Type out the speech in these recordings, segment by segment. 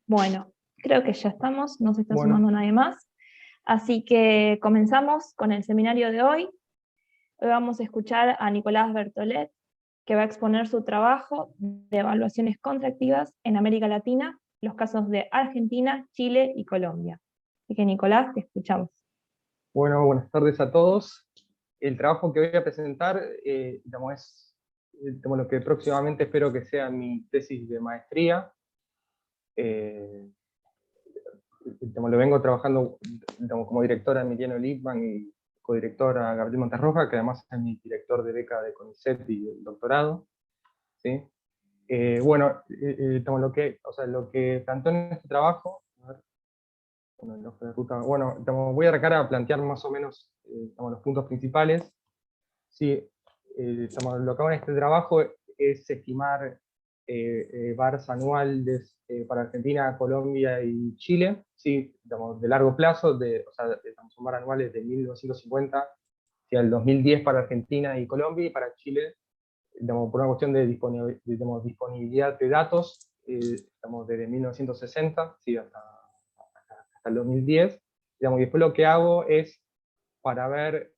Bueno, creo que ya estamos, no se está Bueno, sumando nadie más. Así que comenzamos con el seminario de hoy. Hoy vamos a escuchar a Nicolás Bertolet, que va a exponer su trabajo de evaluaciones contractivas en América Latina, los casos de Argentina, Chile y Colombia. Así que Nicolás, te escuchamos. buenas tardes a todos. El trabajo que voy a presentar es lo que próximamente espero que sea mi tesis de maestría. Eh, lo vengo trabajando como directora Emiliano Lippmann y codirectora Gabriel Monterroja, que además es mi director de beca de CONICET y el doctorado. ¿Sí? Lo que planteo en este trabajo, a ver, bueno, el hoja de ruta, voy a arrancar a plantear más o menos los puntos principales. Sí, lo que hago en este trabajo es estimar VARs anuales para Argentina, Colombia y Chile, sí, de largo plazo, son VAR anuales de 1950 hacia el 2010 para Argentina y Colombia, y para Chile, por una cuestión de disponibilidad de datos, desde 1960 sí, hasta el 2010. Y después lo que hago es para ver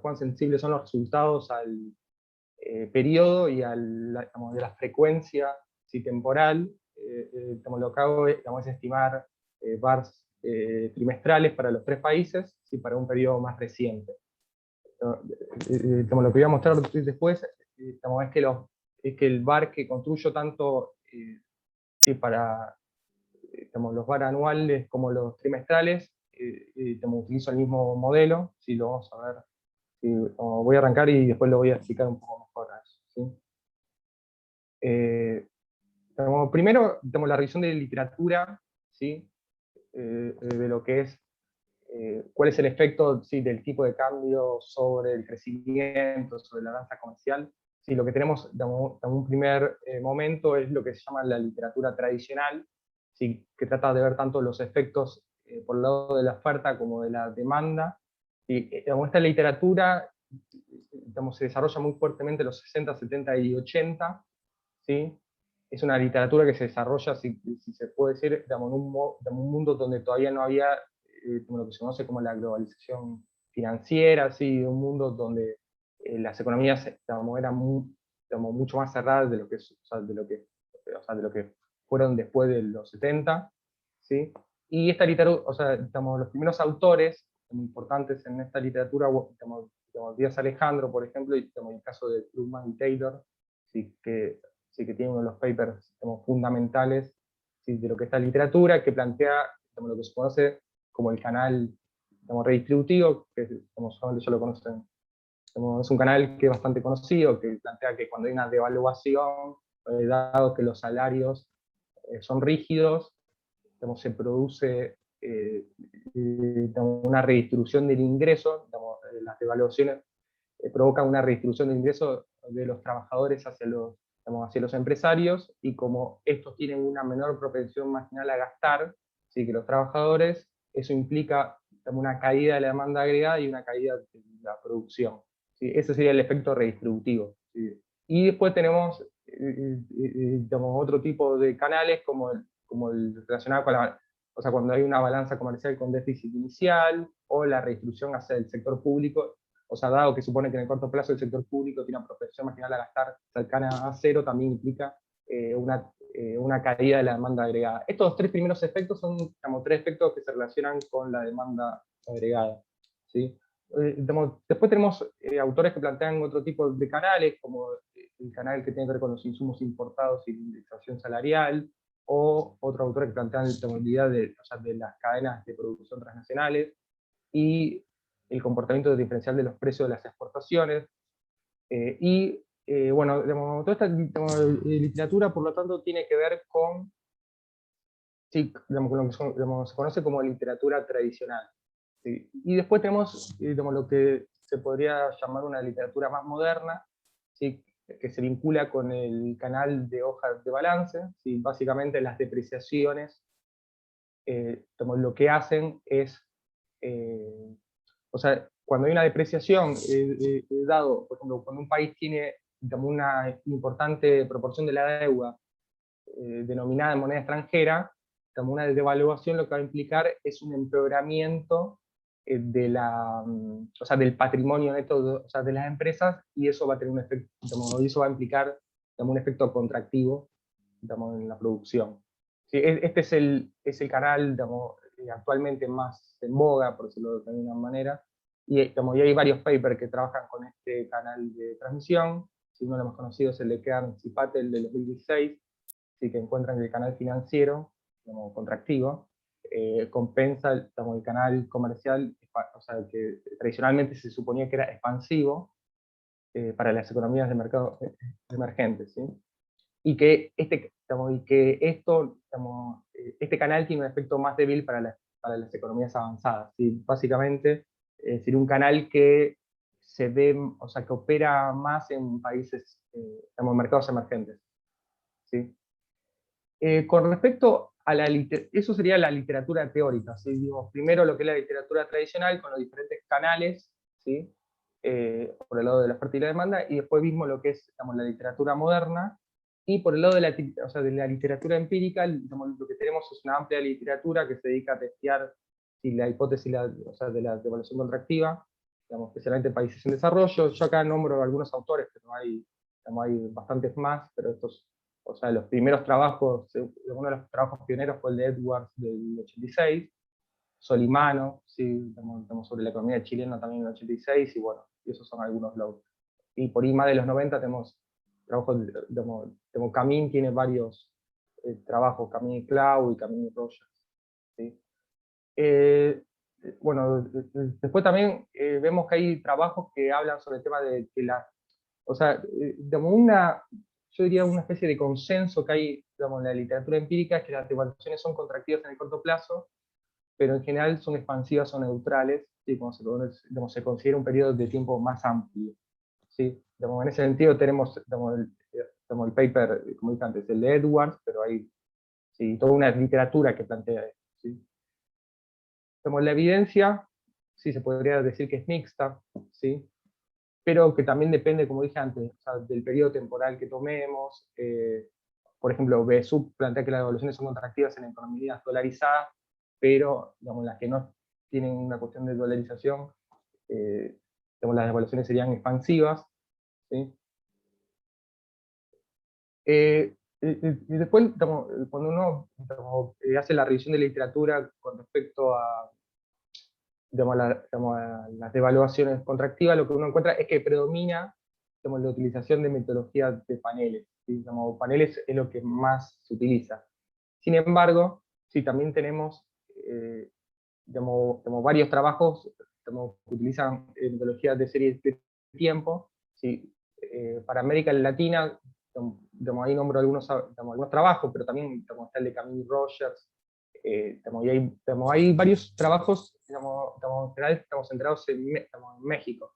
cuán sensibles son los resultados al periodo y de la frecuencia temporal. Lo que hago es estimar VARs trimestrales para los tres países, ¿sí? Para un periodo más reciente. Lo que voy a mostrar después es que el VAR que construyo tanto sí, para los VAR anuales como los trimestrales, utilizo el mismo modelo, sí, lo vamos a ver. Sí, voy a arrancar y después lo voy a explicar un poco mejor a eso. ¿Sí? Primero, la revisión de literatura, ¿sí? De lo que es, cuál es el efecto, ¿sí? Del tipo de cambio sobre el crecimiento, sobre la balanza comercial. Sí, lo que tenemos en un primer momento es lo que se llama la literatura tradicional, ¿sí? Que trata de ver tanto los efectos por el lado de la oferta como de la demanda. Y esta literatura se desarrolla muy fuertemente en los 60, 70 y 80, ¿sí? Es una literatura que se desarrolla, si se puede decir, en un mundo donde todavía no había lo que se conoce como la globalización financiera, ¿sí? Un mundo donde las economías eran mucho más cerradas de lo que, de lo que fueron después de los 70, ¿sí? Y esta literatura, los primeros autores importantes en esta literatura, Díaz Alejandro, por ejemplo, y el caso de Krugman y Taylor, sí que tiene uno de los papers fundamentales, ¿sí? De lo que es esta literatura, que plantea lo que se conoce como el canal redistributivo, que solamente ya lo conocen. Es un canal que es bastante conocido, que plantea que cuando hay una devaluación, dado que los salarios son rígidos, se produce una redistribución del ingreso. Las devaluaciones provocan una redistribución del ingreso de los trabajadores hacia los empresarios, y como estos tienen una menor propensión marginal a gastar, ¿sí? Que los trabajadores, eso implica una caída de la demanda agregada y una caída de la producción. ¿Sí? Ese sería el efecto redistributivo. ¿Sí? Y después tenemos otro tipo de canales como el relacionado con cuando hay una balanza comercial con déficit inicial, o la redistribución hacia el sector público. Dado que supone que en el corto plazo el sector público tiene una propensión marginal a gastar cercana a cero, también implica una caída de la demanda agregada. Estos tres primeros efectos son tres efectos que se relacionan con la demanda agregada. ¿Sí? Después tenemos autores que plantean otro tipo de canales, como el canal que tiene que ver con los insumos importados y la indexación salarial, o otros autores que plantean la estabilidad de las cadenas de producción transnacionales, y el comportamiento diferencial de los precios de las exportaciones. Toda esta literatura, por lo tanto, tiene que ver con, sí, con lo que se conoce como literatura tradicional. ¿Sí? Y después tenemos lo que se podría llamar una literatura más moderna, ¿sí? Que se vincula con el canal de hojas de balance. ¿Sí? Básicamente las depreciaciones lo que hacen es, cuando hay una depreciación, dado, por ejemplo, cuando un país tiene una importante proporción de la deuda denominada en moneda extranjera, como una devaluación lo que va a implicar es un empeoramiento o sea, del patrimonio neto o sea, de las empresas, y eso va a tener un efecto, digamos, y eso va a implicar, digamos, un efecto contractivo, digamos, en la producción. Sí, este es el canal, digamos, actualmente más en boga, por decirlo de alguna manera, y hay varios papers que trabajan con este canal de transmisión. Si uno de los más conocidos es el de Kearns y Patel del 2016, sí, que encuentran que el canal financiero, digamos, contractivo, compensa digamos, el canal comercial, o sea, que tradicionalmente se suponía que era expansivo para las economías de mercado emergentes, ¿sí? Y que este canal tiene un efecto más débil para las economías avanzadas, ¿sí? Básicamente sería un canal que se ve, o sea, que opera más en países, digamos, mercados emergentes, ¿sí? Con respecto a eso sería la literatura teórica, ¿sí? Digo, primero lo que es la literatura tradicional con los diferentes canales, ¿sí? Por el lado de la oferta y la demanda, y después vimos lo que es, digamos, la literatura moderna, y por el lado de o sea, de la literatura empírica, digamos, lo que tenemos es una amplia literatura que se dedica a testear si la hipótesis o sea, de la devaluación contractiva, digamos, especialmente en países en desarrollo. Yo acá nombro algunos autores, pero digamos, hay bastantes más, pero estos, o sea, los primeros trabajos, uno de los trabajos pioneros fue el de Edwards del 86, Solimano, ¿sí? Tenemos sobre la economía chilena también en el 86, y bueno, y esos son algunos logros. Y por ahí más de los 90 tenemos trabajos, tenemos Camin tiene varios trabajos, Camin y Clau y Camin y Rogers, ¿sí? Eh, bueno, después también vemos que hay trabajos que hablan sobre el tema de que o sea, digamos, yo diría una especie de consenso que hay, digamos, en la literatura empírica, es que las devaluaciones son contractivas en el corto plazo, pero en general son expansivas o neutrales, ¿sí? Cuando digamos, se considera un periodo de tiempo más amplio, ¿sí? Digamos, en ese sentido tenemos, digamos, el paper, como dije antes, el de Edwards, pero hay, sí, toda una literatura que plantea esto, ¿sí? Digamos, la evidencia, sí, se podría decir que es mixta, ¿sí? Pero que también depende, como dije antes, o sea, del periodo temporal que tomemos. Por ejemplo, BSUP plantea que las devaluaciones son contractivas en economías dolarizadas, pero digamos, las que no tienen una cuestión de dolarización, digamos, las devaluaciones serían expansivas, ¿sí? Y después, digamos, cuando uno digamos, hace la revisión de la literatura con respecto a, digamos, a las devaluaciones contractivas, lo que uno encuentra es que predomina, digamos, la utilización de metodologías de paneles, ¿sí? Digamos, paneles es lo que más se utiliza. Sin embargo, sí, también tenemos digamos, varios trabajos digamos, que utilizan metodologías de serie de tiempo. ¿Sí? Para América Latina, digamos, ahí nombro algunos trabajos, pero también digamos, está el de Camille Rogers, hay varios trabajos, en general estamos centrados en México,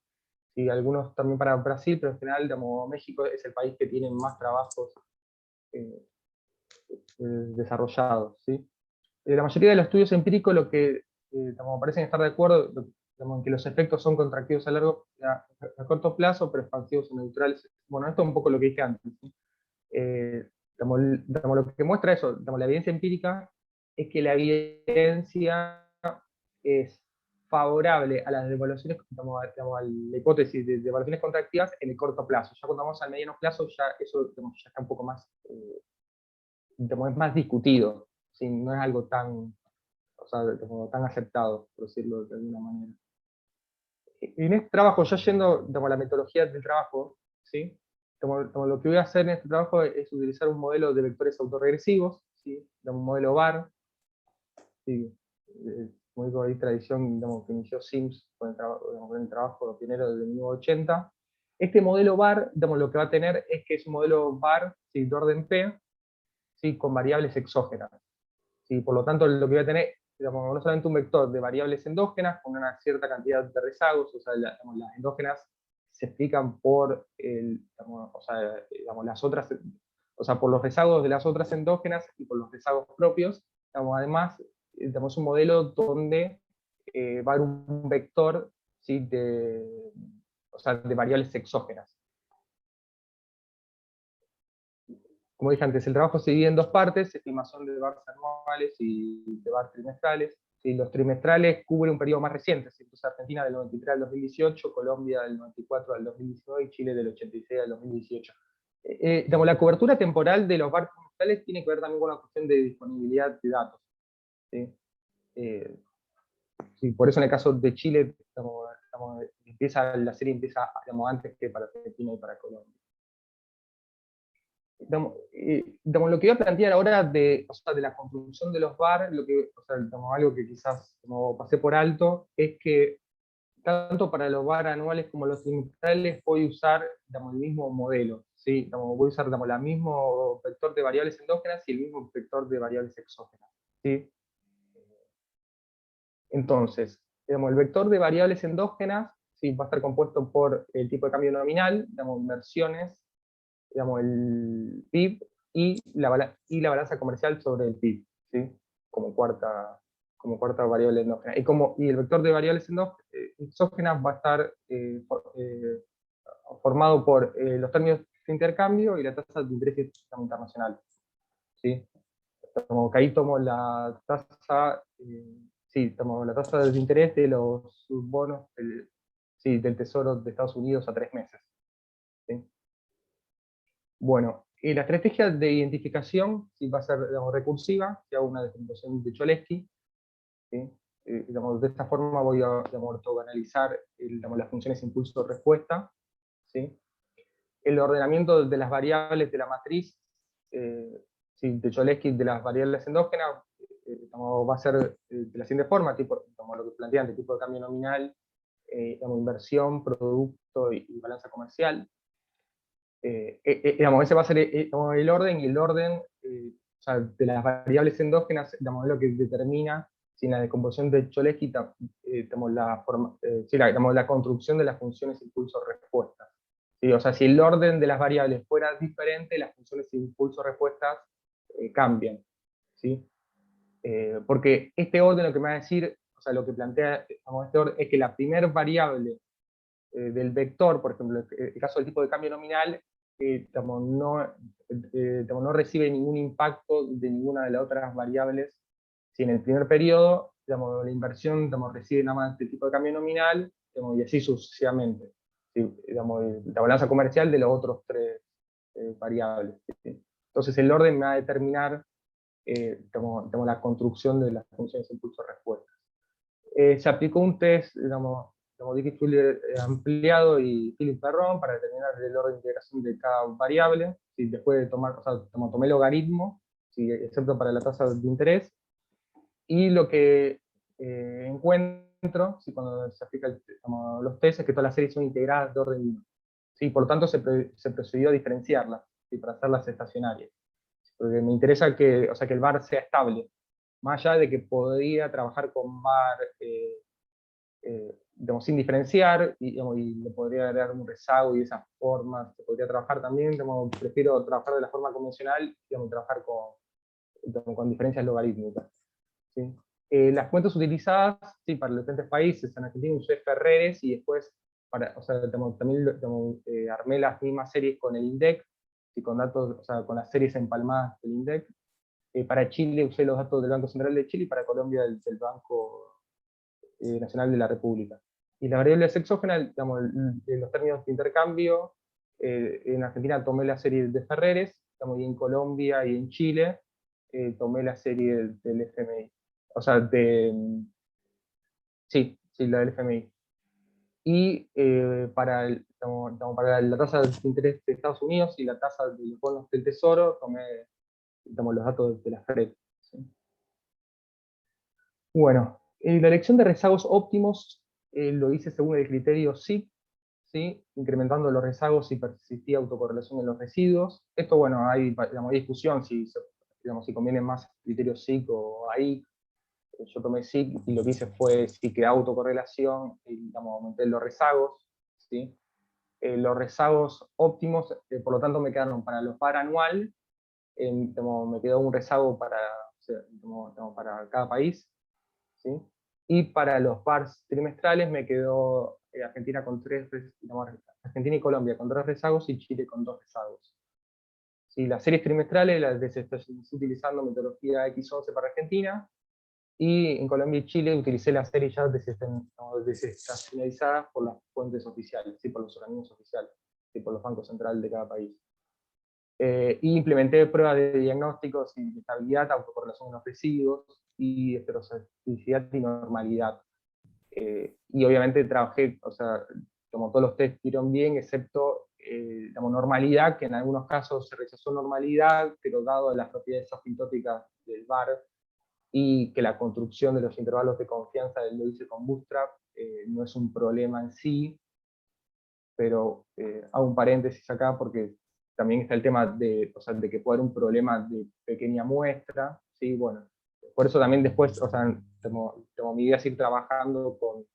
y algunos también para Brasil, pero en general México es el país que tiene más trabajos eh, desarrollados. ¿Sí? La mayoría de los estudios empíricos lo que parecen estar de acuerdo en que los efectos son contractivos a corto plazo, pero expansivos o neutrales. Bueno, esto es un poco lo que dije antes. ¿Sí? Lo que muestra eso, la evidencia empírica, es que la evidencia es favorable a las devaluaciones, a la hipótesis de devaluaciones contractivas en el corto plazo. Ya cuando vamos al mediano plazo, ya eso ya está un poco más, es más discutido, ¿sí? No es algo tan, o sea, como tan aceptado, por decirlo de alguna manera. En este trabajo, ya yendo a la metodología del trabajo, ¿sí? Como lo que voy a hacer en este trabajo es utilizar un modelo de vectores autorregresivos, ¿sí? Un modelo VAR, ¿sí? Como digo, hay tradición que inició Sims con el trabajo pionero del 1980. Este modelo VAR, lo que va a tener es que es un modelo VAR, ¿sí? De orden P, ¿sí? Con variables exógenas. ¿Sí? Por lo tanto, lo que voy a tener, no solamente un vector de variables endógenas con una cierta cantidad de rezagos, o sea, las endógenas se explican por las otras, o sea, por los rezagos de las otras endógenas y por los rezagos propios. Además, tenemos un modelo donde va a haber un vector, ¿sí? O sea, de variables exógenas. como dije antes, el trabajo se divide en dos partes, estimación de VARs anuales y de VARs trimestrales. ¿Sí? Los trimestrales cubren un periodo más reciente, ¿sí? Entonces Argentina del 93 al 2018, Colombia del 94 al 2019 y Chile del 86 al 2018. Digamos, la cobertura temporal de los VARs trimestrales tiene que ver también con la cuestión de disponibilidad de datos. ¿Sí? Sí, por eso en el caso de Chile, la serie empieza antes que para Argentina y para Colombia. Lo que voy a plantear ahora de la construcción de los VAR, algo que quizás pasé por alto, es que tanto para los VAR anuales como los trimestrales voy a usar el mismo modelo. ¿Sí? Voy a usar el mismo vector de variables endógenas y el mismo vector de variables exógenas. ¿Sí? Entonces, el vector de variables endógenas, ¿sí? Va a estar compuesto por el tipo de cambio nominal, inversiones, el PIB y la balanza comercial sobre el PIB, ¿sí? como cuarta variable endógena. Y el vector de variables exógenas va a estar formado por los términos de intercambio y la tasa de interés internacional. ¿Sí? Como que ahí tomo la tasa, tomo la tasa de interés de los bonos del Tesoro de Estados Unidos a 3 meses. ¿Sí? Bueno, la estrategia de identificación va a ser recursiva, que hago una descomposición de Cholesky. ¿Sí? De esta forma voy a ortogonalizar las funciones impulso-respuesta. ¿Sí? El ordenamiento de las variables de la matriz de Cholesky de las variables endógenas va a ser de la siguiente forma, como lo que plantean, de tipo de cambio nominal, inversión, producto y balanza comercial. Ese va a ser el orden, y el orden de las variables endógenas es lo que determina si en la decomposición de Cholesky la construcción de las funciones impulso-respuesta. ¿Sí? O sea, si el orden de las variables fuera diferente, las funciones impulso-respuestas cambian. ¿Sí? Porque este orden lo que me va a decir, o sea, lo que plantea este orden, es que la primera variable del vector, por ejemplo, el caso del tipo de cambio nominal, no recibe ningún impacto de ninguna de las otras variables. Si en el primer periodo la inversión recibe nada más el tipo de cambio nominal, y así sucesivamente. ¿Sí? La balanza comercial de los otros tres variables. ¿Sí? Entonces el orden me va a determinar la construcción de las funciones impulso-respuesta. Se aplicó un test, Dickey-Fuller ampliado y Philip-Perron para determinar el orden de integración de cada variable. ¿Sí? Después de tomar, tomé logaritmo, ¿sí? Excepto para la tasa de interés. Y lo que encuentro, ¿sí? Cuando se aplican los test, es que todas las series son integradas de orden 1. ¿Sí? Por tanto, se procedió a diferenciarlas, ¿sí? Para hacerlas estacionarias. Porque me interesa que el VAR sea estable, más allá de que podría trabajar con VAR sin diferenciar, y le podría agregar un rezago, y de esa forma se podría trabajar también. Prefiero trabajar de la forma convencional, trabajar con diferencias logarítmicas. ¿Sí? Las cuentas utilizadas, sí, para los diferentes países. En Argentina usé Ferreres, y después también armé las mismas series con el INDEC, y con datos, con las series empalmadas del INDEC. Para Chile usé los datos del Banco Central de Chile, y para Colombia del Banco Nacional de la República. Y las variables exógenas, los términos de intercambio, en Argentina tomé la serie de Ferreres, y en Colombia y en Chile tomé la serie del FMI. O sea, sí, la del FMI. Y para la tasa de interés de Estados Unidos y la tasa de los bonos del Tesoro, tomé los datos de la FED. ¿Sí? Bueno, la elección de rezagos óptimos lo hice según el criterio SIP, ¿sí? Incrementando los rezagos si persistía autocorrelación en los residuos. Esto, bueno, hay discusión si conviene más criterio SIC o AI. Yo tomé SIC, y lo que hice fue sí que autocorrelación, y aumenté los rezagos. ¿Sí? Los rezagos óptimos, por lo tanto, me quedaron para los par anual, me quedó un rezago para cada país. ¿Sí? Y para los pars trimestrales me quedó Argentina y Colombia con 3 rezagos, y Chile con 2 rezagos. ¿sí? Las series trimestrales se está utilizando metodología X11 para Argentina, y en Colombia y Chile utilicé las series ya desestacionalizadas por las fuentes oficiales, ¿sí? Por los organismos oficiales, ¿sí? Por los bancos centrales de cada país. Y implementé pruebas de diagnósticos y de estabilidad, autocorrelación con residuos, y heteroscedenticidad y normalidad. Y obviamente trabajé, o sea, como todos los test dieron bien, excepto normalidad, que en algunos casos se rechazó normalidad, pero dado las propiedades asintóticas del VAR, y que la construcción de los intervalos de confianza del Loisy con Bootstrap no es un problema en sí, pero hago un paréntesis acá porque también está el tema de, o sea, de que puede haber un problema de pequeña muestra, ¿sí? Bueno, por eso también después, o sea, mi idea es ir trabajando con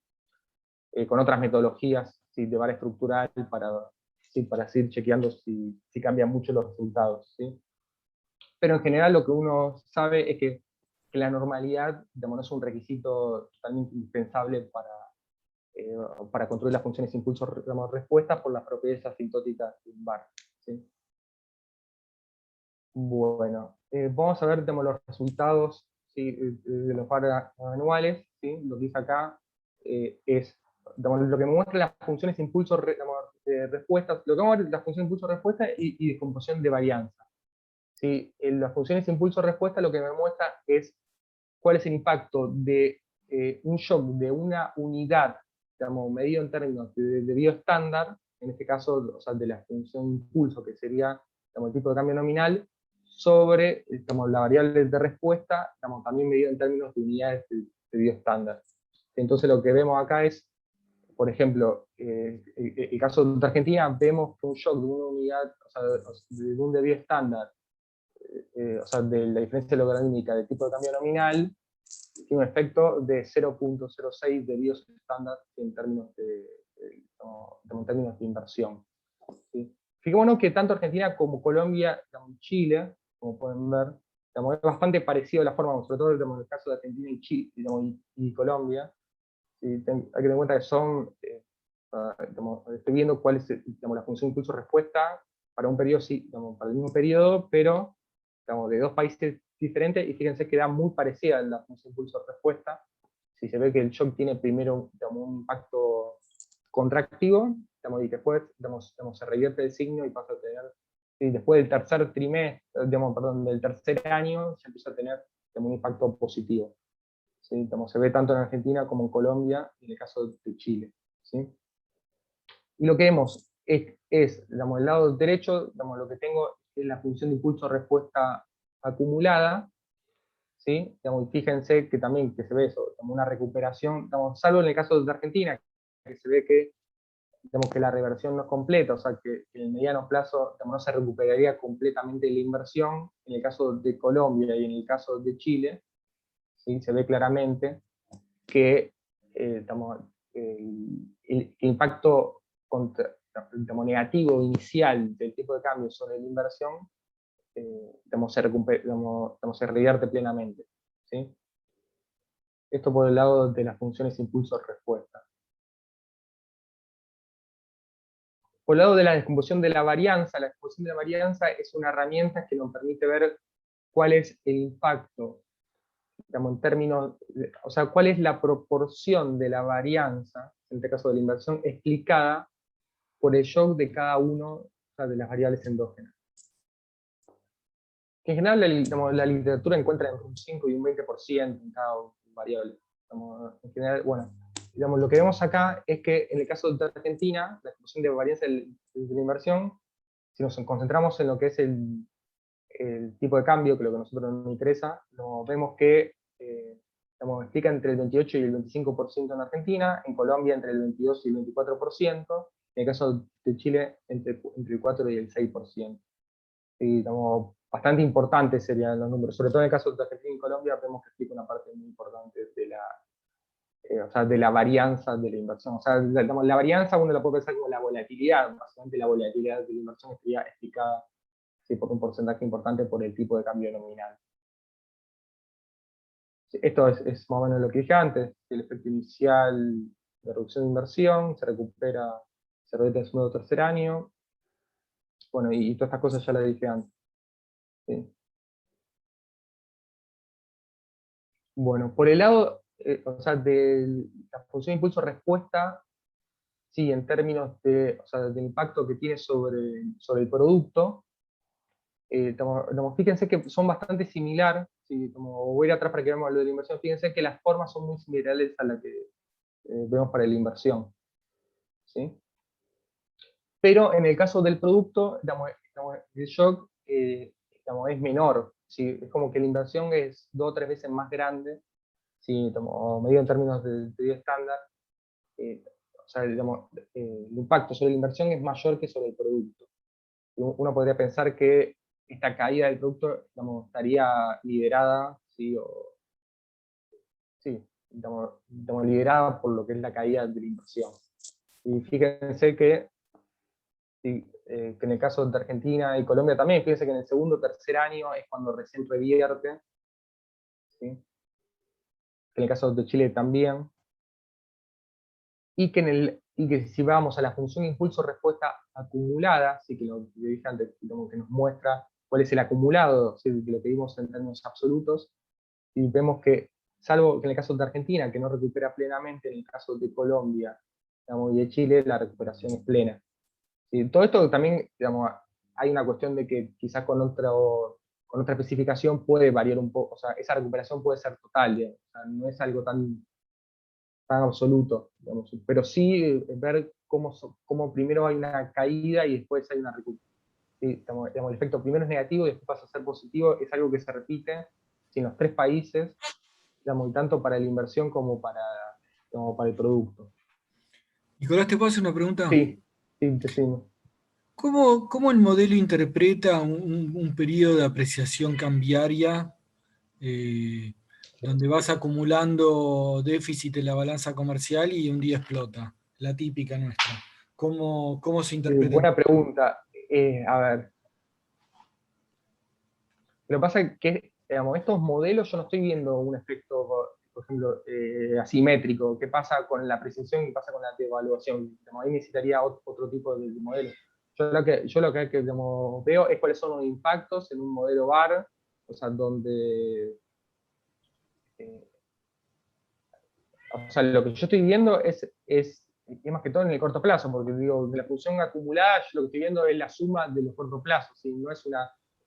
otras metodologías, ¿sí? De VAR estructural para, ¿sí? Para seguir chequeando si cambian mucho los resultados, ¿sí? Pero en general lo que uno sabe es que la normalidad, digamos, no es un requisito totalmente indispensable para construir las funciones impulso-respuesta por las propiedades asintóticas de un VAR, ¿sí? Bueno, vamos a ver, digamos, los resultados, ¿sí? De los VAR anuales, ¿sí? Lo que dice acá es, digamos, lo que me muestra las funciones impulso-respuesta, lo que vamos a ver es las funciones impulso-respuesta y descomposición de varianza. ¿Sí? En las funciones impulso-respuesta lo que me muestra es cuál es el impacto de un shock de una unidad, digamos, medido en términos de bioestándar, en este caso, o sea, de la función impulso, que sería, digamos, el tipo de cambio nominal, sobre, digamos, la variable de respuesta, digamos, también medido en términos de unidades de bioestándar. Entonces lo que vemos acá es, por ejemplo, el caso de Argentina, vemos que un shock de una unidad, o sea, de un desvío estándar, o sea, de la diferencia logarítmica del tipo de cambio nominal, tiene un efecto de 0.06 de BIOS estándar en términos en términos de inversión, ¿sí? Fijémonos que tanto Argentina como Colombia, y Chile, como pueden ver, es bastante parecido la forma, sobre todo en el caso de Argentina y Chile, y Colombia. ¿Sí? Hay que tener en cuenta que son, estoy viendo cuál es la función impulso-respuesta para un periodo, sí, para el mismo periodo, pero de dos países diferentes, y fíjense que da muy parecida la función impulso-respuesta. Si se ve que el shock tiene primero un impacto contractivo, y después se revierte el signo y pasa a tener, y después del tercer trimestre, perdón, del tercer año, se empieza a tener un impacto positivo. ¿Sí? Se ve tanto en Argentina como en Colombia, y en el caso de Chile, ¿sí? Y lo que vemos el lado derecho, lo que tengo es la función de impulso-respuesta acumulada, ¿sí? Y fíjense que también que se ve eso, como una recuperación, salvo en el caso de Argentina, que se ve que, que la reversión no es completa, o sea que en el mediano plazo no se recuperaría completamente la inversión. En el caso de Colombia y en el caso de Chile, ¿sí? Se ve claramente que el impacto negativo inicial del tipo de cambio sobre la inversión se revierte plenamente, ¿sí? Esto por el lado de las funciones impulso-respuesta. Por el lado de la descomposición de la varianza es una herramienta que nos permite ver cuál es el impacto, en términos, o sea, cuál es la proporción de la varianza, en este caso de la inversión, explicada por el shock de cada uno, o sea, de las variables endógenas. Que en general la literatura encuentra entre un 5 y un 20% en cada variable. En general, bueno, lo que vemos acá es que en el caso de Argentina, la expresión de varianza de la inversión, si nos concentramos en lo que es el tipo de cambio, que es lo que a nosotros nos interesa, vemos que explica entre el 28 y el 25% en Argentina, en Colombia entre el 22 y el 24%, en el caso de Chile entre el 4 y el 6%. Y bastante importantes serían los números, sobre todo en el caso de Argentina y Colombia, vemos que explica una parte muy importante de o sea, de la varianza de la inversión. O sea, la varianza uno la puede pensar como la volatilidad, básicamente la volatilidad de la inversión estaría explicada, ¿sí? Por un porcentaje importante por el tipo de cambio nominal. Esto es más o menos lo que dije antes, el efecto inicial de reducción de inversión, se recupera, se revierte en el segundo o tercer año. Bueno, y todas estas cosas ya las dije antes. ¿sí? Bueno, por el lado, o sea, de la función impulso-respuesta, sí, en términos de, o sea, del impacto que tiene sobre el producto, fíjense que son bastante similares, ¿sí? Como voy a ir atrás para que veamos lo de la inversión, fíjense que las formas son muy similares a las que vemos para la inversión, ¿sí? Pero en el caso del producto, el shock es menor, ¿sí? Es como que la inversión es 2 o 3 veces más grande, ¿sí? Medido en términos de pedido estándar, o sea, el impacto sobre la inversión es mayor que sobre el producto. Uno podría pensar que esta caída del producto estaría liderada, ¿sí? Sí, liderada por lo que es la caída de la inversión. Y fíjense que, sí, que en el caso de Argentina y Colombia también, fíjense que en el segundo o tercer año es cuando recién revierte, ¿sí? En el caso de Chile también, y que si vamos a la función impulso-respuesta acumulada, sí, que lo que dije antes, que nos muestra cuál es el acumulado, ¿sí? De lo que vimos en términos absolutos, y vemos que, salvo que en el caso de Argentina, que no recupera plenamente, en el caso de Colombia, digamos, y de Chile, la recuperación es plena. ¿Sí? Todo esto también, digamos, hay una cuestión de que quizás con otra especificación puede variar un poco, o sea, esa recuperación puede ser total, digamos, o sea, no es algo tan absoluto, digamos, pero sí ver cómo primero hay una caída y después hay una recuperación. Sí, digamos, el efecto primero es negativo y después pasa a ser positivo, es algo que se repite en los 3 países, digamos, y tanto para la inversión como para el producto. Nicolás, ¿te puedo hacer una pregunta? Sí, sí, decimos. ¿Cómo el modelo interpreta un periodo de apreciación cambiaria eh, donde vas acumulando déficit en la balanza comercial y un día explota? La típica nuestra. ¿Cómo se interpreta? Buena pregunta. A ver, lo que pasa es que, digamos, estos modelos yo no estoy viendo un efecto, por ejemplo, asimétrico. ¿Qué pasa con la apreciación y qué pasa con la devaluación? Digamos, ahí necesitaría otro tipo de modelo. Yo lo que digamos, veo es cuáles son los impactos en un modelo VAR, o sea, donde... eh, o sea, lo que yo estoy viendo es más que todo en el corto plazo, porque digo, de la función acumulada, yo lo que estoy viendo es la suma de los cortos plazos, ¿sí? No es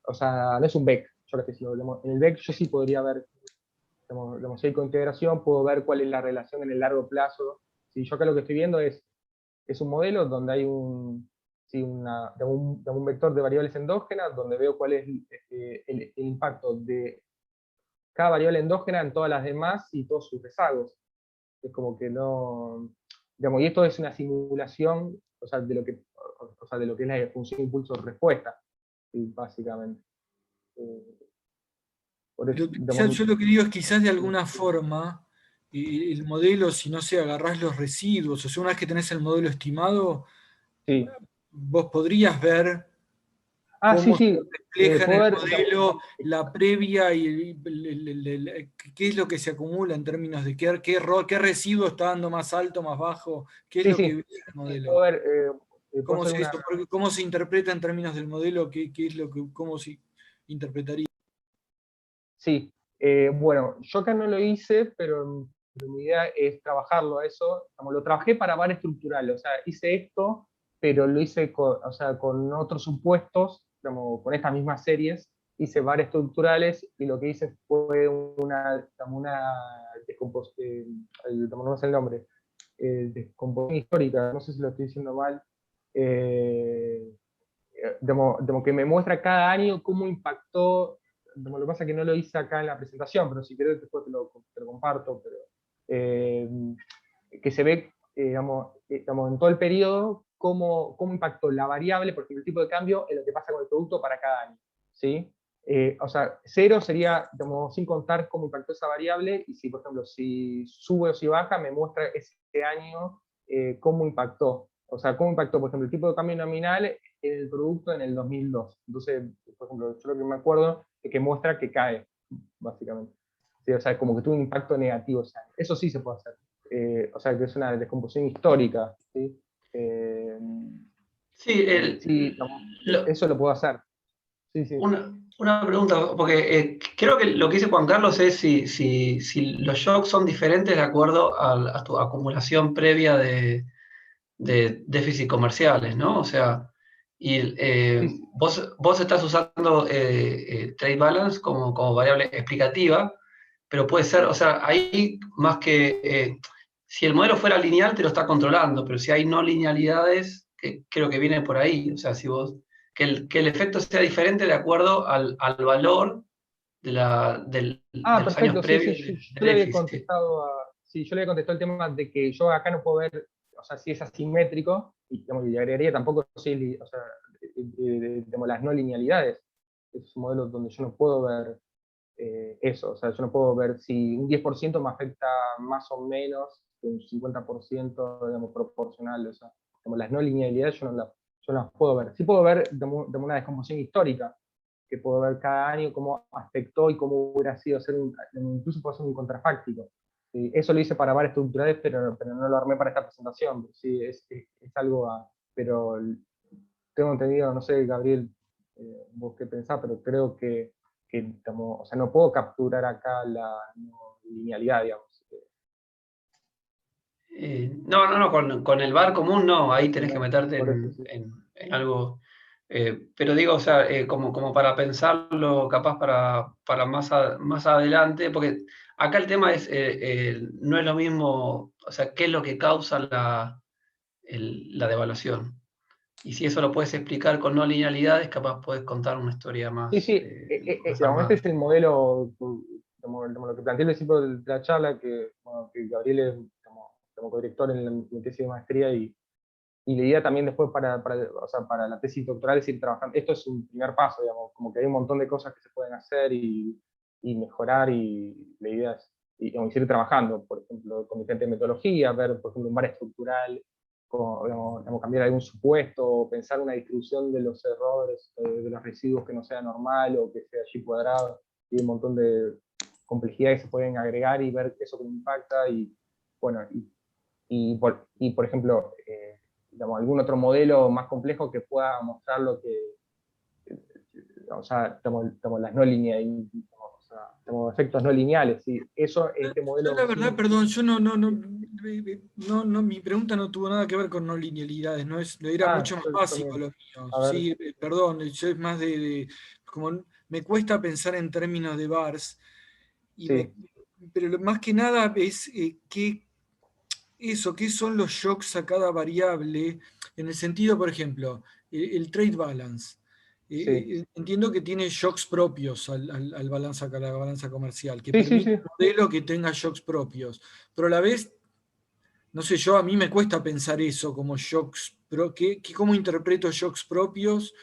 o sea, no es un BEC, yo lo que digo, en el BEC yo sí podría ver, si hay integración, puedo ver cuál es la relación en el largo plazo. Si yo acá lo que estoy viendo es un modelo donde hay sí, un vector de variables endógenas, donde veo cuál es el impacto de cada variable endógena en todas las demás y todos sus rezagos. Es como que no, digamos, y esto es una simulación, o sea, de lo que es la función impulso-respuesta, básicamente. Por eso, Pero quizás yo lo que digo es quizás de alguna forma el modelo, si no sé, agarrás los residuos, o sea, una vez que tenés el modelo estimado, sí. vos podrías ver Sí, cómo se sí, refleja en puedo el ver, modelo la previa y qué es lo que se acumula en términos de qué residuo está dando más alto, más bajo, qué es sí, lo que sí, ve el puedo modelo. ver, puedo hacer una, ¿Cómo se interpreta en términos del modelo? ¿Qué es lo que, cómo se interpretaría? sí, bueno, yo acá no lo hice, pero mi idea es trabajarlo a eso. Lo trabajé para VAR estructural, o sea, hice esto, pero lo hice o sea, con otros supuestos, con estas mismas series, hice VAR estructurales y lo que hice fue una descomposición, no sé el nombre, descomposición histórica, no sé si lo estoy diciendo mal, eh, que me muestra cada año cómo impactó. Lo que pasa es que no lo hice acá en la presentación, pero si querés después te lo comparto, pero eh, que se ve, en todo el periodo cómo impactó la variable, por ejemplo, el tipo de cambio, en lo que pasa con el producto para cada año, ¿sí? O sea, cero sería, sin contar cómo impactó esa variable, y si, por ejemplo, si sube o si baja, me muestra ese año cómo impactó. O sea, cómo impactó, por ejemplo, el tipo de cambio nominal en el producto en el 2002. Entonces, por ejemplo, yo lo que me acuerdo es que muestra que cae, básicamente. ¿Sí? O sea, como que tuvo un impacto negativo. O sea, eso sí se puede hacer. O sea, que es una descomposición histórica. ¿Sí? Sí, Sí, eso lo puedo hacer. Sí, sí. Una pregunta, porque creo que lo que dice Juan Carlos es si los shocks son diferentes de acuerdo a tu acumulación previa de déficit comerciales, ¿no? O sea, y Sí, vos estás usando trade balance como variable explicativa, pero puede ser, o sea, ahí más que, si el modelo fuera lineal te lo está controlando, pero si hay no linealidades, creo que viene por ahí, o sea, si vos, que el efecto sea diferente de acuerdo al valor de los años perfecto, sí, sí, previos yo de le había déficit. contestado sí, yo le había contestado el tema de que yo acá no puedo ver, o sea, si es asimétrico, y, digamos, y le agregaría tampoco, sí, o sea, digamos, las no linealidades. Es un modelo donde yo no puedo ver eso, o sea, yo no puedo ver si un 10% me afecta más o menos que un 50%, digamos, proporcional, o sea, como las no linealidades yo no las puedo ver. Sí puedo ver de una descomposición histórica, que puedo ver cada año cómo afectó y cómo hubiera sido hacer incluso puedo hacer un contrafáctico. Eso lo hice para varias estructurales, pero no lo armé para esta presentación. Sí, es algo, pero tengo entendido, no sé, Gabriel, vos qué pensás, pero creo que o sea, no puedo capturar acá la no linealidad, digamos. No, con el bar común no, ahí tenés que No, meterte por eso sí. en algo. Pero digo, o sea, como para pensarlo, capaz para más adelante, porque acá el tema es, no es lo mismo, o sea, qué es lo que causa la devaluación. Y si eso lo puedes explicar con no linealidades, capaz puedes contar una historia Sí, más, sí, más digamos, este armada. es el modelo, como lo que planteé al principio de la charla, que, bueno, que Gabriel es como codirector en mi tesis de maestría y la idea también después o sea, para la tesis doctoral es ir trabajando. Esto es un primer paso, digamos, como que hay un montón de cosas que se pueden hacer y mejorar, y la idea es digamos, ir trabajando, por ejemplo, con diferentes metodologías, ver, por ejemplo, un bar estructural, digamos, cambiar algún supuesto, pensar una distribución de los errores, de los residuos que no sea normal o que sea G cuadrado, y un montón de complejidades que se pueden agregar y ver eso cómo impacta, y bueno, por ejemplo, digamos, algún otro modelo más complejo que pueda mostrar lo que, o sea, las no lineales, o sea, efectos no lineales, ¿sí? Eso, este Yo modelo la verdad, sí, perdón, yo no, mi pregunta no tuvo nada que ver con no linealidades, no es, era mucho más yo básico también, lo mío. a ver, Sí, perdón, yo es más como me cuesta pensar en términos de bars, y sí, pero más que nada es qué son los shocks a cada variable, en el sentido, por ejemplo, el trade balance. sí, Entiendo que tiene shocks propios a la balanza comercial, que sí, sí, permite sí, un modelo que tenga shocks propios. Pero a la vez, no sé, a mí me cuesta pensar eso como shocks, ¿cómo interpreto shocks propios?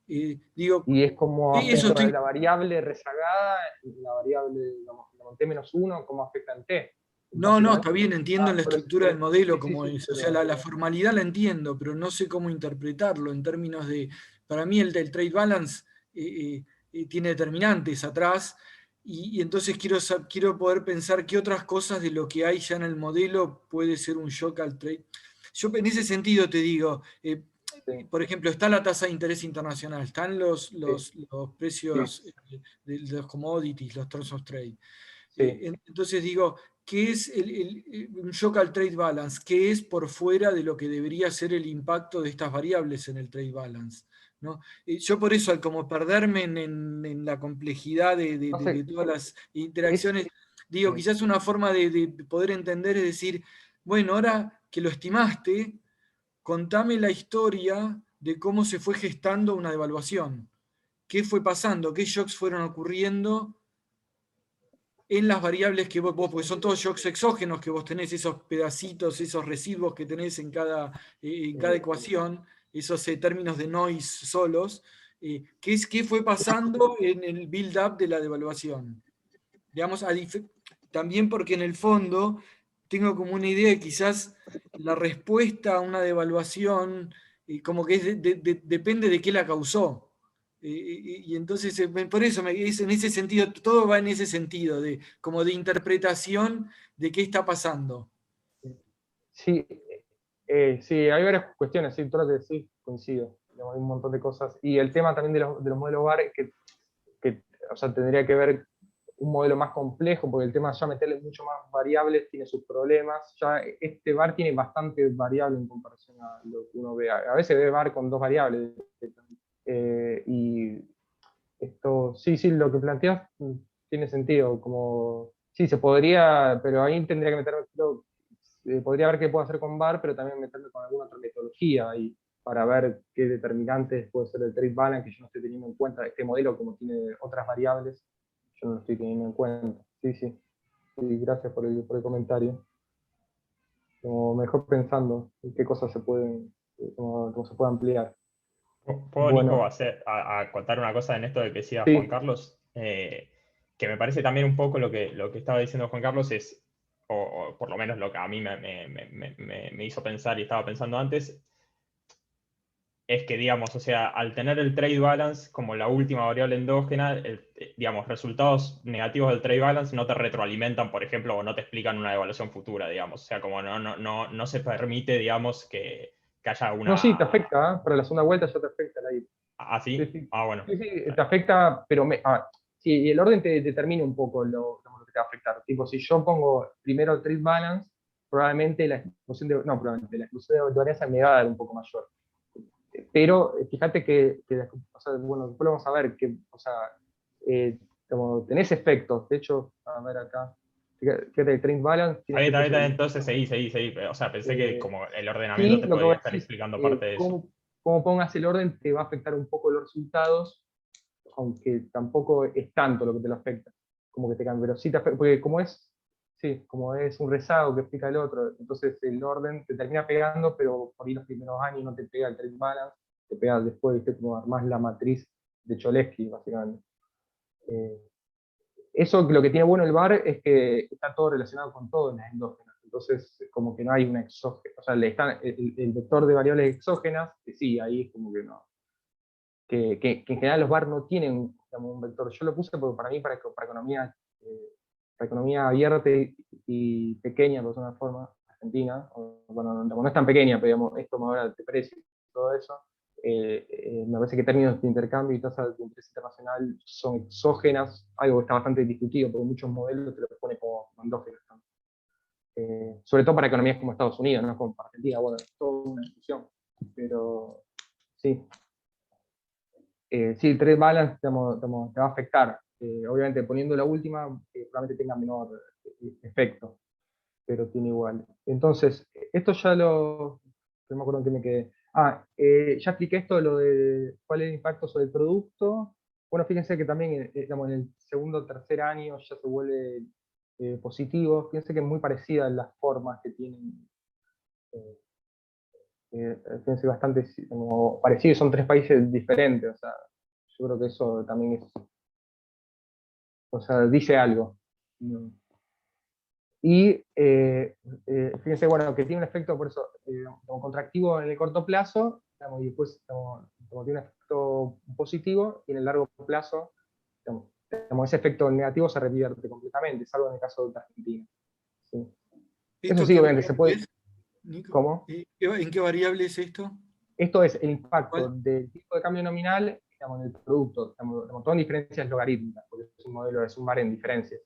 Digo, y es como eso afecta a estoy. la variable rezagada, la variable, digamos, T-1, cómo afecta en T, No, no, básicamente. está bien, entiendo la Por eso, estructura del modelo sí, sí, como sí, es. O sea, la formalidad la entiendo, pero no sé cómo interpretarlo en términos de. Para mí el trade balance tiene determinantes atrás, y entonces quiero poder pensar qué otras cosas de lo que hay ya en el modelo puede ser un shock al trade. Yo en ese sentido te digo, sí, por ejemplo, está la tasa de interés internacional, están los, sí, los, los precios de los commodities, los terms of trade. sí. Entonces digo, ¿qué es un shock al trade balance? ¿Qué es por fuera de lo que debería ser el impacto de estas variables en el trade balance? ¿No? Yo por eso, al como perderme en la complejidad No sé, de todas las es, interacciones, digo, quizás una forma de poder entender es decir, bueno, ahora que lo estimaste, contame la historia de cómo se fue gestando una devaluación. ¿Qué fue pasando? ¿Qué shocks fueron ocurriendo en las variables que porque son todos shocks exógenos que vos tenés, esos pedacitos, esos residuos que tenés en cada ecuación, esos términos de noise solos? ¿Qué fue pasando en el build-up de la devaluación? Digamos, también porque en el fondo tengo como una idea de quizás la respuesta a una devaluación, como que depende de qué la causó. Y entonces, por eso, es en ese sentido, todo va en ese sentido, como de interpretación de qué está pasando. sí, sí, hay varias cuestiones, sí, todo lo que decís coincido. Digamos, hay un montón de cosas. Y el tema también de los modelos VAR, que o sea, tendría que ver un modelo más complejo, porque el tema de ya meterle mucho más variables tiene sus problemas. Ya este VAR tiene bastante variable en comparación a lo que uno ve. A veces ve VAR con 2 variables. Y esto, sí, lo que planteas tiene sentido. Como, sí, se podría, pero ahí tendría que meterme, podría ver qué puedo hacer con VAR, pero también meterme con alguna otra metodología ahí, para ver qué determinantes puede ser el trade balance que yo no estoy teniendo en cuenta. Este modelo, como tiene otras variables, yo no lo estoy teniendo en cuenta. Sí, gracias por el comentario. Como mejor pensando en qué cosas se pueden, cómo se puede ampliar. ¿Puedo, Nico, Bueno, a contar una cosa en esto de que decía Juan sí, Carlos? Que me parece también un poco lo que estaba diciendo Juan Carlos es, o por lo menos lo que a mí me hizo pensar y estaba pensando antes, es que, digamos, o sea, al tener el trade balance como la última variable endógena, digamos, resultados negativos del trade balance no te retroalimentan, por ejemplo, o no te explican una evaluación futura, digamos. O sea, como no se permite, digamos, que haya no, sí, te una... afecta, ¿eh? Para la segunda vuelta ya te afecta la ida. ¿Ah, Sí, sí? sí, Ah, bueno. te afecta, pero sí, el orden te determina un poco lo que te va a afectar. Tipo, si yo pongo primero el trade balance, probablemente la exclusión de, no, probablemente la exclusión de varianza me va a dar un poco mayor. Pero fíjate o sea, bueno, después lo vamos a ver, que, o sea, como tenés efectos, de hecho, a ver acá, fíjate, el trade balance tiene efectos Está sobre bien, entonces seguí. O sea, pensé que eh, como el ordenamiento y te lo que vos podría estar decís, explicando parte de eso. cómo pongas el orden te va a afectar un poco los resultados, aunque tampoco es tanto lo que te lo afecta, como que te cambia, pero sí te afecta, porque como es un rezago que explica el otro, entonces el orden te termina pegando, pero por ahí los primeros años no te pega el trade balance, te pega después, ¿viste? Como armás la matriz de Cholesky, básicamente. Eh, Eso, lo que tiene bueno el VAR es que está todo relacionado con todo en las endógenas. Entonces, como que no hay una exógena. O sea, el vector de variables exógenas, que sí, ahí es como que no. Que en general los VAR no tienen, digamos, un vector. Yo lo puse porque para mí, para economía abierta y pequeña, por una forma, argentina, bueno, no es tan pequeña, pero digamos, esto ahora de precio y todo eso, me parece que términos de intercambio y tasas de interés internacional son exógenas, algo que está bastante discutido, porque muchos modelos te lo ponen como endógenas. Sobre todo para economías como Estados Unidos, no como para Argentina, bueno, es toda una discusión. Pero sí, sí, el trade balance te va a afectar. Obviamente poniendo la última, probablemente tenga menor efecto, pero tiene igual. Entonces, esto ya no me acuerdo en qué me quedé. Ya expliqué esto, lo de cuál es el impacto sobre el producto. Bueno, fíjense que también digamos, en el segundo o tercer año ya se vuelve positivo. Fíjense que es muy parecida en las formas que tienen. Fíjense bastante como parecidos, son 3 países diferentes. O sea, yo creo que eso también es, o sea, dice algo. Y fíjense, bueno, que tiene un efecto, por eso, como contractivo en el corto plazo, digamos, y después como tiene un efecto positivo, y en el largo plazo, ese efecto negativo se revierte completamente, salvo en el caso de Argentina. ¿Sí? Eso ¿Esto sí, qué obviamente se variable puede. es, Nico? ¿Cómo? ¿En qué variable es esto? Esto es el impacto ¿Cuál? del tipo de cambio nominal, digamos, en el producto, todo en diferencias logarítmicas, porque es un modelo de sumar en diferencias.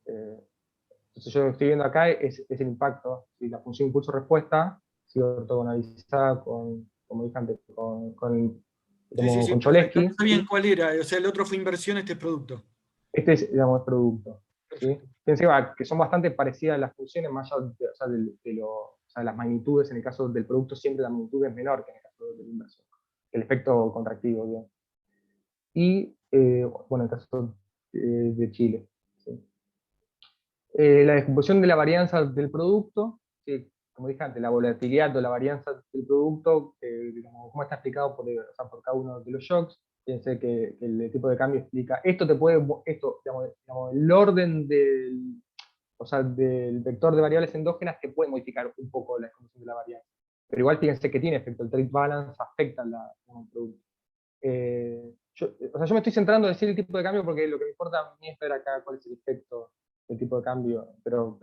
Entonces yo lo que estoy viendo acá es el impacto, si la función impulso-respuesta, si ortogonalizada como dije antes, Sí, con perfecto. Cholesky, No sabían ¿sí? cuál era. O sea, el otro fue inversión, este es producto. Este es, digamos, el producto. ¿Sí? Perfecto. Fíjense que son bastante parecidas las funciones, más allá o sea, o sea, las magnitudes, en el caso del producto siempre la magnitud es menor que en el caso de la inversión, el efecto contractivo, digamos. Y, bueno, en el caso de Chile. ¿Sí? La descomposición de la varianza del producto, que, como dije antes, la volatilidad o la varianza del producto, digamos, como está explicado o sea, por cada uno de los shocks. Fíjense que el tipo de cambio explica, digamos, el orden o sea, del vector de variables endógenas que puede modificar un poco la descomposición de la varianza. Pero igual fíjense que tiene efecto, el trade balance afecta al producto. O sea, yo me estoy centrando en decir el tipo de cambio porque lo que me importa a mí es ver acá cuál es el efecto del tipo de cambio, pero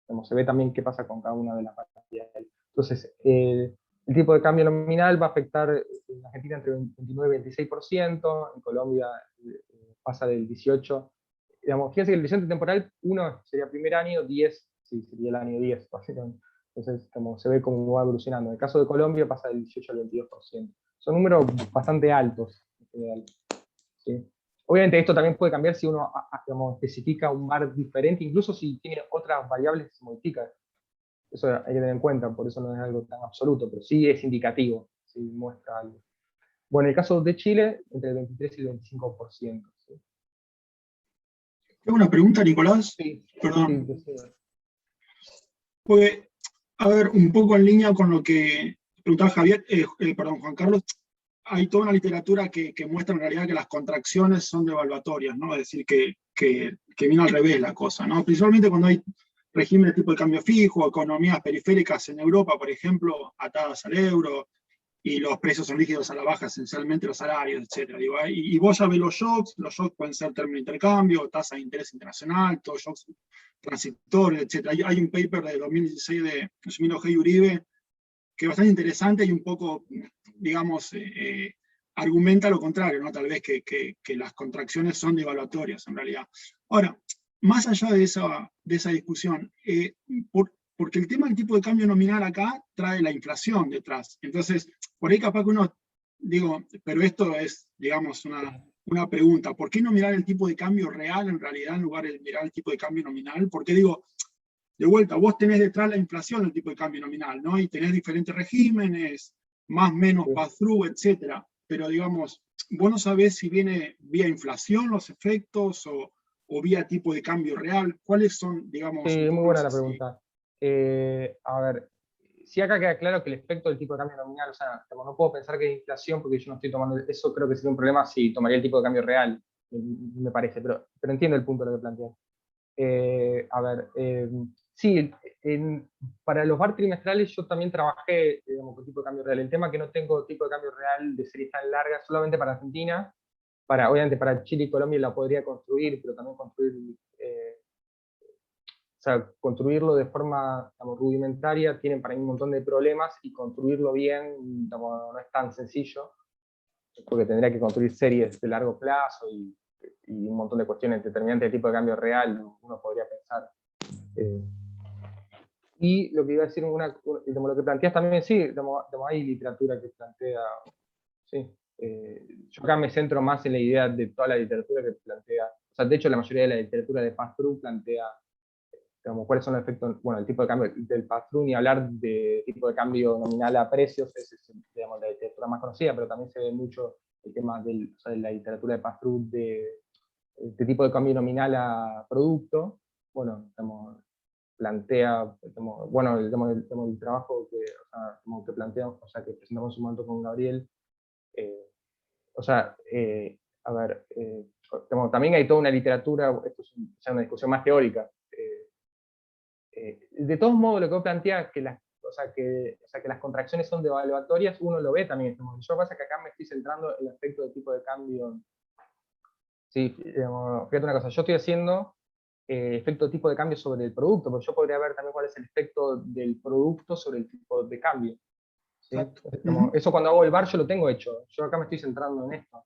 como se ve también qué pasa con cada una de las variables. Entonces, el tipo de cambio nominal va a afectar en Argentina entre 29 y 26%, en Colombia pasa del 18, digamos, fíjense que el horizonte temporal, 1 sería primer año, 10, sí, sería el año 10, básicamente. Entonces, como se ve cómo va evolucionando. En el caso de Colombia pasa del 18 al 22%. Son números bastante altos en general, ¿sí? Obviamente esto también puede cambiar si uno digamos, especifica un VAR diferente, incluso si tiene otras variables que se modifican. Eso hay que tener en cuenta, por eso no es algo tan absoluto, pero sí es indicativo, sí muestra algo. Bueno, en el caso de Chile, entre el 23 y el 25%. ¿Sí? Tengo una pregunta, Nicolás. Sí, Perdón. sí. Pues, a ver, un poco en línea con lo que preguntaba Javier, Juan Carlos, hay toda una literatura que muestra en realidad que las contracciones son devaluatorias, ¿no? Es decir, que viene al revés la cosa, ¿no? Principalmente cuando hay regímenes tipo de cambio fijo, economías periféricas en Europa, por ejemplo, atadas al euro, y los precios son rígidos a la baja, esencialmente los salarios, etc. Y vos ya ves los shocks pueden ser término de intercambio, tasa de interés internacional, todos shocks transitorios, etc. Hay un paper de 2016 de Yasmino G. Uribe, que es bastante interesante y un poco, digamos, argumenta lo contrario, ¿no? Tal vez que las contracciones son devaluatorias en realidad. Ahora, más allá de esa discusión, porque el tema del tipo de cambio nominal acá trae la inflación detrás. Entonces, por ahí capaz que uno, digo, pero esto es, digamos, una pregunta. ¿Por qué no mirar el tipo de cambio real en realidad en lugar de mirar el tipo de cambio nominal? Porque digo, de vuelta, vos tenés detrás la inflación del tipo de cambio nominal, ¿no? Y tenés diferentes regímenes, más, menos, pass-through, etcétera. Pero digamos, vos no sabés si viene vía inflación los efectos o vía tipo de cambio real. ¿Cuáles son, digamos, Sí, un muy poco buena los la pregunta. A ver, sí acá queda claro que el efecto del tipo de cambio nominal, o sea, como no puedo pensar que es inflación porque yo no estoy tomando, eso creo que sería un problema si tomaría el tipo de cambio real, me parece, pero entiendo el punto de lo que planteas. A ver, sí, para los VAR trimestrales yo también trabajé, digamos, con tipo de cambio real. El tema es que no tengo tipo de cambio real de series tan largas, solamente para Argentina. Obviamente para Chile y Colombia la podría construir, pero también o sea, construirlo de forma, digamos, rudimentaria tiene para mí un montón de problemas y construirlo bien, digamos, no es tan sencillo, porque tendría que construir series de largo plazo y un montón de cuestiones determinantes de tipo de cambio real, uno podría pensar. Y lo que iba a decir, lo que planteas también, sí, hay literatura que plantea, sí. Yo acá me centro más en la idea de toda la literatura que plantea, o sea, de hecho la mayoría de la literatura de pass-through plantea, digamos, cuáles son los efectos, bueno, el tipo de cambio del pass-through, ni hablar de tipo de cambio nominal a precios, es digamos, la literatura más conocida, pero también se ve mucho el tema o sea, de la literatura de pass-through de tipo de cambio nominal a producto. Bueno, digamos, plantea, bueno, el trabajo que, o sea, como que plantea, o sea, que presentamos un momento con Gabriel, o sea, a ver, también hay toda una literatura, esto es una discusión más teórica. De todos modos, lo que vos planteás, que que las contracciones son devaluatorias, uno lo ve también. Yo pasa que acá me estoy centrando en el aspecto de tipo de cambio. Sí, digamos, fíjate una cosa, yo estoy haciendo efecto tipo de cambio sobre el producto, porque yo podría ver también cuál es el efecto del producto sobre el tipo de cambio. ¿Sí? Eso cuando hago el VAR yo lo tengo hecho, yo acá me estoy centrando en esto.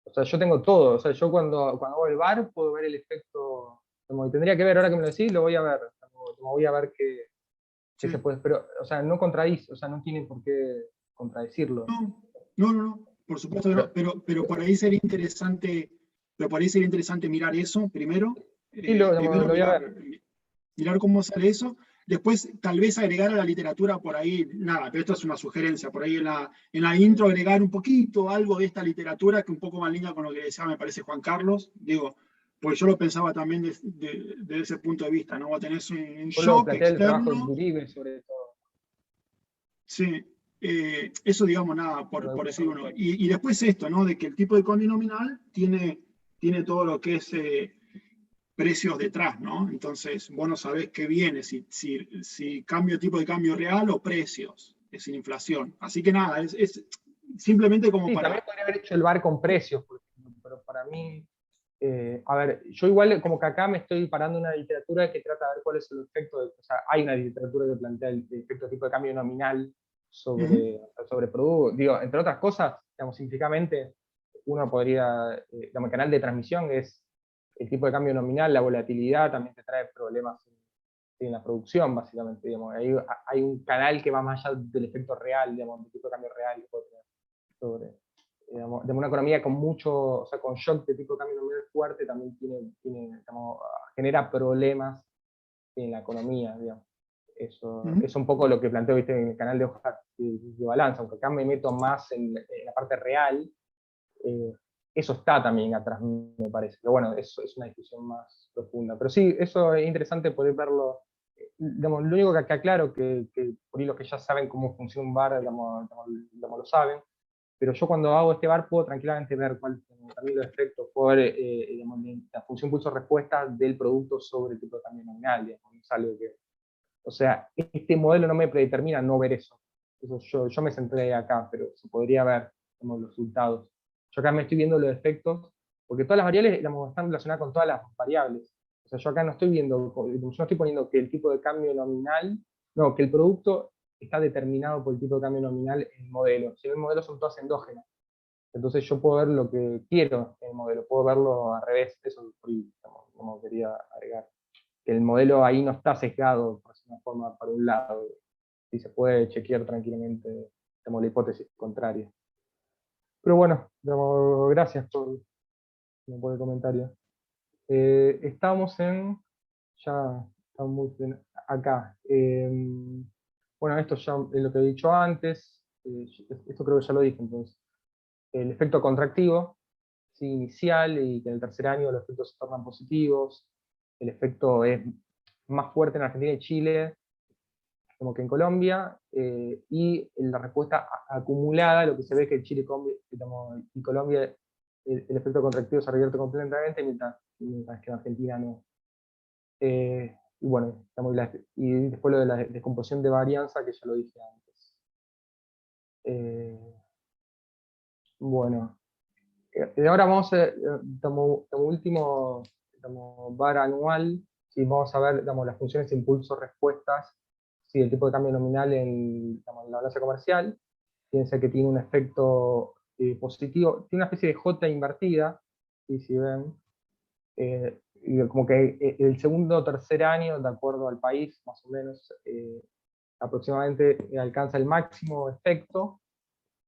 O sea, yo tengo todo, o sea, yo cuando hago el VAR puedo ver el efecto, y tendría que ver, ahora que me lo decís, lo voy a ver, voy a ver qué se puede, pero, o sea, no contradice, o sea, no tiene por qué contradecirlo. No, por supuesto que no, pero por ahí sería interesante, mirar eso primero. Sí, lo voy a ver. Mirar cómo sale eso. Después, tal vez agregar a la literatura por ahí, nada, pero esto es una sugerencia, por ahí en la intro agregar un poquito algo de esta literatura que un poco más en línea con lo que decía, me parece, Juan Carlos. Digo, porque yo lo pensaba también desde ese punto de vista, ¿no? Vos tenés un shock el trabajo de externo. Uribe sobre todo. Sí, eso digamos nada, por decir uno. Y después esto, ¿no? De que el tipo de cambio nominal tiene todo lo que es precios detrás, ¿no? Entonces, vos no sabés qué viene, si cambio tipo de cambio real o precios, es inflación. Así que nada, es simplemente como para... También podría haber hecho el VAR con precios, por ejemplo, pero para mí, a ver, yo igual como que acá me estoy parando una literatura que trata de ver cuál es el efecto, o sea, hay una literatura que plantea el efecto de tipo de cambio nominal sobre producto, digo, entre otras cosas, digamos, científicamente, uno podría, digamos, el canal de transmisión es el tipo de cambio nominal, la volatilidad también te trae problemas en la producción, básicamente, digamos. Hay un canal que va más allá del efecto real, digamos, del tipo de cambio real que puede tener sobre, digamos, de una economía con mucho, o sea, con shock de tipo de cambio nominal fuerte, también digamos, genera problemas en la economía, digamos. Eso es un poco lo que planteo, ¿viste?, en el canal de hoja de balanza, aunque acá me meto más en la parte real, eso está también atrás, me parece. Pero bueno, eso es una discusión más profunda. Pero sí, eso es interesante poder verlo. Digamos, lo único que acá aclaro, que por ahí los que ya saben cómo funciona un bar, digamos, lo saben, pero yo cuando hago este bar puedo tranquilamente ver cuáles son también los efectos por digamos, la función pulso-respuesta del producto sobre el tipo de cambio nominal, digamos, es algo que, o sea, este modelo no me predetermina no ver eso. Yo me centré acá, pero se podría ver como los resultados. Yo acá me estoy viendo los efectos, porque todas las variables, digamos, están relacionadas con todas las variables. O sea, yo acá no estoy viendo, yo no estoy poniendo que el tipo de cambio nominal, no, que el producto está determinado por el tipo de cambio nominal en el modelo. Si en el modelo son todas endógenas. Entonces yo puedo ver lo que quiero en el modelo, puedo verlo al revés, eso como quería agregar. Que el modelo ahí no está sesgado, por decirlo de una forma, para un lado, y se puede chequear tranquilamente como la hipótesis contraria. Pero bueno, digamos, gracias por el comentario. Estamos ya estamos muy bien acá. Bueno, esto ya es lo que he dicho antes, esto creo que ya lo dije entonces. El efecto contractivo, ¿sí?, inicial, y que en el tercer año los efectos se tornan positivos. El efecto es más fuerte en Argentina y Chile como que en Colombia, y en la respuesta acumulada, lo que se ve es que en Chile y Colombia el efecto contractivo se revierte completamente, mientras que en Argentina no. Y bueno, y después lo de la descomposición de varianza, que ya lo dije antes. Bueno, y ahora vamos a, como último bar anual, y vamos a ver, digamos, las funciones de impulso-respuestas, sí, el tipo de cambio nominal en, digamos, la balanza comercial. Fíjense que tiene un efecto positivo, tiene una especie de J invertida, ¿sí?, si ven, y como que el segundo o tercer año, de acuerdo al país, más o menos, aproximadamente alcanza el máximo efecto,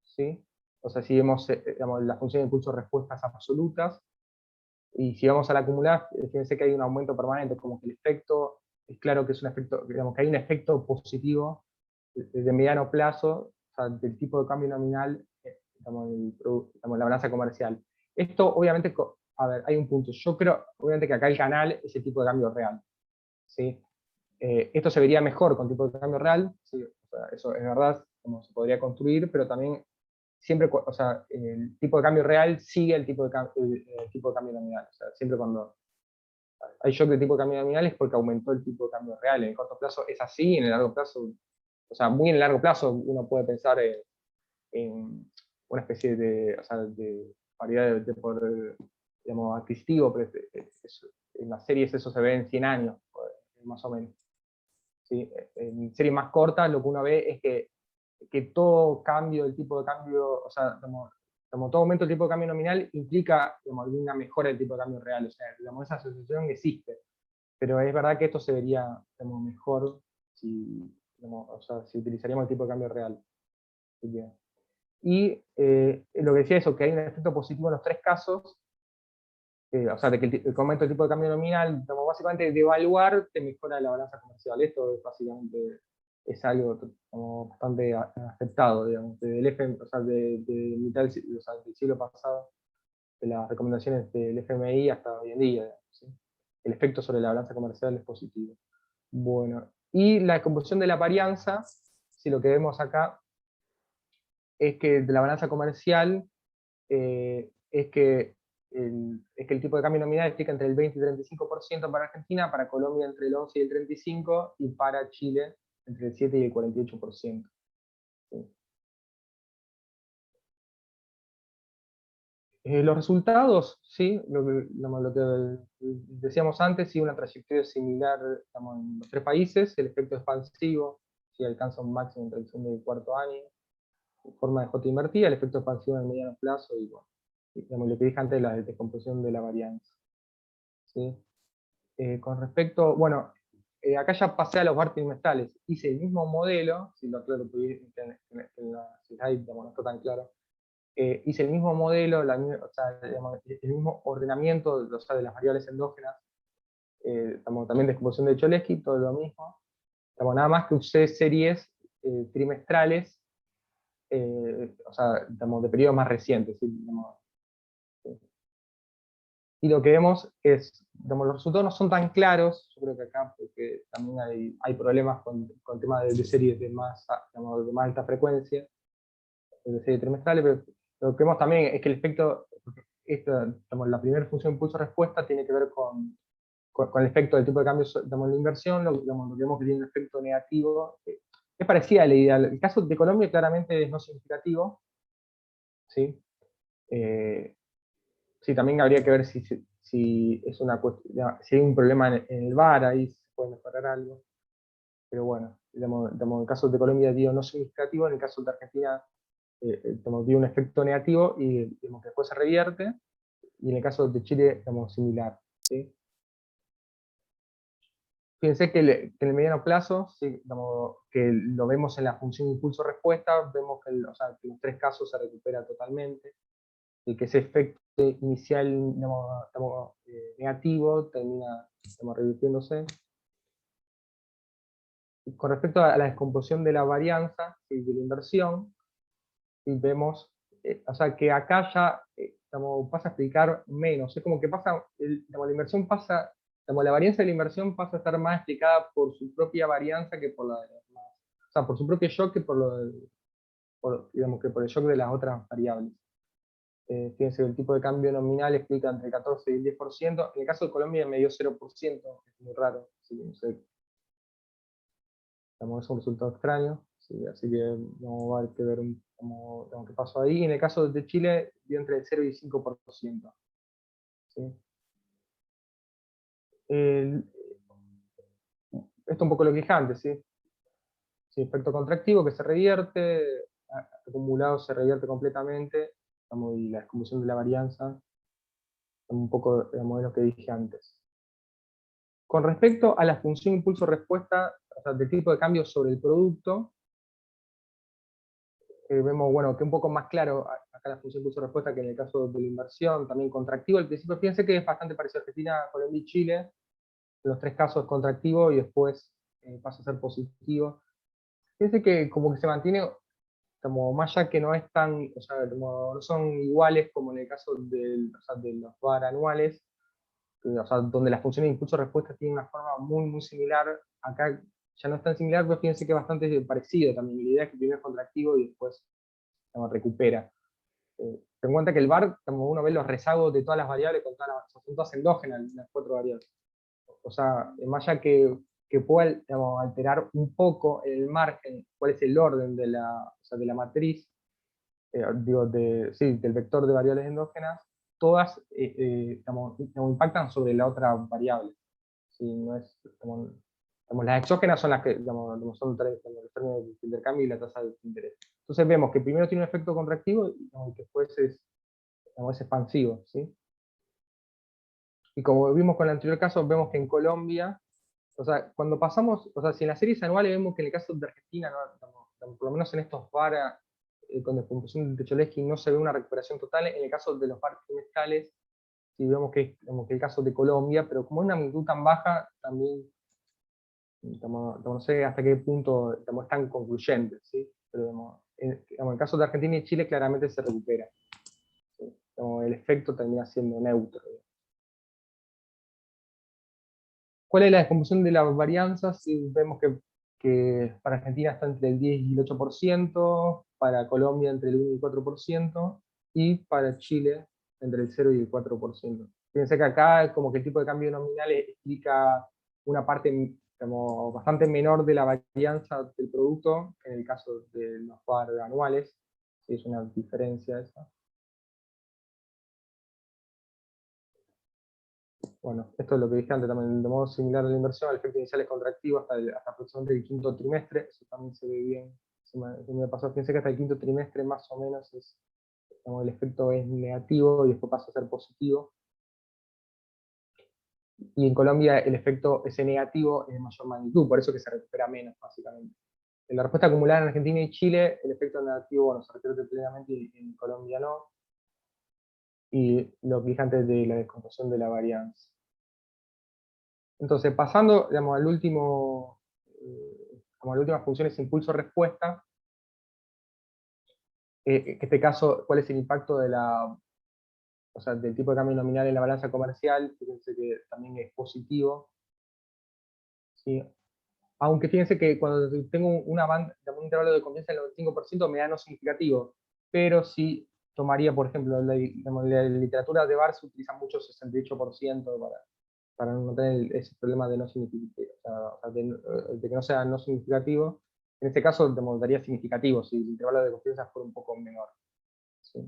¿sí? O sea, si vemos, digamos, la función de impulso-respuestas absolutas, y si vamos a la acumulada, fíjense que hay un aumento permanente, como que el efecto, es claro que es un efecto, digamos, que hay un efecto positivo de mediano plazo, o sea, del tipo de cambio nominal, digamos, digamos, la balanza comercial. Esto, obviamente, a ver, hay un punto. Yo creo, obviamente, que acá el canal es el tipo de cambio real, ¿sí? Esto se vería mejor con tipo de cambio real, ¿sí? O sea, eso es verdad, como se podría construir, pero también siempre, o sea, el tipo de cambio real sigue el tipo de cambio nominal. O sea, siempre cuando hay shock de tipo de cambio nominal es porque aumentó el tipo de cambio real. En el corto plazo es así, en el largo plazo, o sea, muy en el largo plazo uno puede pensar en una especie de, o sea, de paridad de poder, digamos, adquisitivo, pero en las series eso se ve en 100 años, más o menos. ¿Sí? En series más cortas lo que uno ve es que todo cambio del tipo de cambio, o sea, como todo aumento del tipo de cambio nominal implica, digamos, alguna mejora del tipo de cambio real, o sea, digamos, esa asociación existe, pero es verdad que esto se vería, digamos, mejor si, digamos, o sea, si utilizaríamos el tipo de cambio real. Y lo que decía eso, que hay un efecto positivo en los tres casos, o sea, de que el aumento del tipo de cambio nominal, digamos, básicamente devaluar te mejora la balanza comercial. Esto es básicamente es algo como bastante aceptado, digamos, desde el o sea, de mitad o sea, del siglo pasado, de las recomendaciones del FMI hasta hoy en día, digamos, ¿sí? El efecto sobre la balanza comercial es positivo. Bueno, y la descomposición de la varianza, si lo que vemos acá es que de la balanza comercial es que el tipo de cambio nominal explica entre el 20 y 35% para Argentina, para Colombia entre el 11 y el 35%, y para Chile entre el 7 y el 48%. ¿Sí? Los resultados, sí, lo que decíamos antes, sí, una trayectoria similar, estamos en los tres países. El efecto expansivo, sí, alcanza un máximo entre el segundo y el cuarto año, en forma de J invertida, el efecto expansivo en el mediano plazo, y bueno, digamos, lo que dije antes de la descomposición de la varianza. ¿Sí? Con respecto, bueno, acá ya pasé a los VAR trimestrales, hice el mismo modelo, si lo aclaro, en la slide, digamos, no está tan claro, hice el mismo modelo, o sea, digamos, el mismo ordenamiento, o sea, de las variables endógenas, también descomposición de Cholesky, todo lo mismo, nada más que usé series trimestrales, o sea, de periodos más recientes, ¿sí? Y lo que vemos es, los resultados no son tan claros, yo creo que acá porque también hay problemas con temas de series de más alta frecuencia, de series trimestrales, pero lo que vemos también es que el efecto, la primera función impulso-respuesta tiene que ver con el efecto del tipo de cambio en la inversión, lo que vemos que tiene un efecto negativo, es parecida a la idea. El caso de Colombia claramente es no significativo, ¿sí? Sí, también habría que ver si es una si hay un problema en el VAR, ahí se puede mejorar algo. Pero bueno, en el caso de Colombia dio no significativo, en el caso de Argentina dio un efecto negativo y que después se revierte, y en el caso de Chile similar. ¿Sí? Fíjense que en el mediano plazo, sí, que lo vemos en la función impulso-respuesta, vemos que, que en los tres casos se recupera totalmente, y que ese efecto inicial negativo termina revirtiéndose. Y con respecto a la descomposición de la varianza y de la inversión, y vemos, o sea, que acá ya pasa a explicar menos, es como que pasa, la inversión pasa, la varianza de la inversión pasa a estar más explicada por su propia varianza que por la de las demás. O sea, por su propio shock que digamos, que por el shock de las otras variables. Fíjense, el tipo de cambio nominal explica entre el 14 y el 10%, en el caso de Colombia me dio 0%, es muy raro, así que no sé, es un resultado extraño, sí, así que vamos a ver que ver qué pasó ahí. En el caso de Chile dio entre el 0 y el 5%. ¿Sí? Esto un poco lo que dije antes, ¿sí? Sí, efecto contractivo que se revierte, acumulado se revierte completamente, y la descomposición de la varianza, un poco de lo que dije antes. Con respecto a la función impulso-respuesta, o sea, del tipo de cambio sobre el producto, vemos, bueno, que un poco más claro acá la función impulso-respuesta que en el caso de la inversión, también contractivo. Al principio, fíjense que es bastante parecido a Argentina, Colombia y Chile. En los tres casos es contractivo y después pasa a ser positivo. Fíjense que como que se mantiene como más allá que no es tan, o sea, como no son iguales como en el caso de los VAR anuales, o sea, donde la función de impulso-respuesta tiene una forma muy, muy similar. Acá ya no es tan similar, pero fíjense que es bastante parecido también. La idea es que primero es contractivo y después recupera. Ten en cuenta que el VAR, como uno ve los rezagos de todas las variables, son todas endógenas las cuatro variables. O sea, más allá que pueda alterar un poco el margen, cuál es el orden de la matriz, del vector de variables endógenas, todas impactan sobre la otra variable. ¿Sí? No es, las exógenas son las que son los términos de intercambio y la tasa de interés. Entonces vemos que primero tiene un efecto contractivo y que después es expansivo. ¿Sí? Y como vimos con el anterior caso, vemos que en Colombia, o sea, cuando pasamos, o sea, si en las series anuales vemos que en el caso de Argentina, por lo menos en estos VAR con descomposición de Cholesky no se ve una recuperación total, en el caso de los VAR trimestrales, sí vemos que es como que el caso de Colombia, pero como es una magnitud tan baja, también no sé hasta qué punto es tan concluyente, ¿sí? Pero en el caso de Argentina y Chile claramente se recupera. ¿Sí? El efecto termina siendo neutro. ¿Cuál es la descomposición de las varianzas? Vemos que para Argentina está entre el 10 y el 8%, para Colombia entre el 1 y el 4%, y para Chile entre el 0 y el 4%. Fíjense que acá como que el tipo de cambio nominal explica una parte como bastante menor de la varianza del producto, en el caso de los VAR anuales, sí, es una diferencia esa. Bueno, esto es lo que dije antes también, de modo similar a la inversión, el efecto inicial es contractivo hasta aproximadamente el quinto trimestre, eso también se ve bien, se me pasó, fíjense que hasta el quinto trimestre más o menos es el efecto es negativo y después pasa a ser positivo. Y en Colombia el efecto ese negativo es de mayor magnitud, por eso que se recupera menos, básicamente. En la respuesta acumulada en Argentina y Chile, el efecto negativo, bueno, se revierte plenamente y en Colombia no. Y lo que dije antes de la descomposición de la varianza. Entonces, pasando, digamos, al último, como a la última función es impulso-respuesta, en este caso, ¿cuál es el impacto de del tipo de cambio nominal en la balanza comercial? Fíjense que también es positivo, ¿sí? Aunque fíjense que cuando tengo una banda, un intervalo de confianza del 95% me da no significativo, pero si tomaría, por ejemplo, la literatura de Barr se utiliza mucho 68% para no tener ese problema de no significativo, de que no sea no significativo. En este caso, daría significativo si el intervalo de confianza fuera un poco menor. ¿Sí?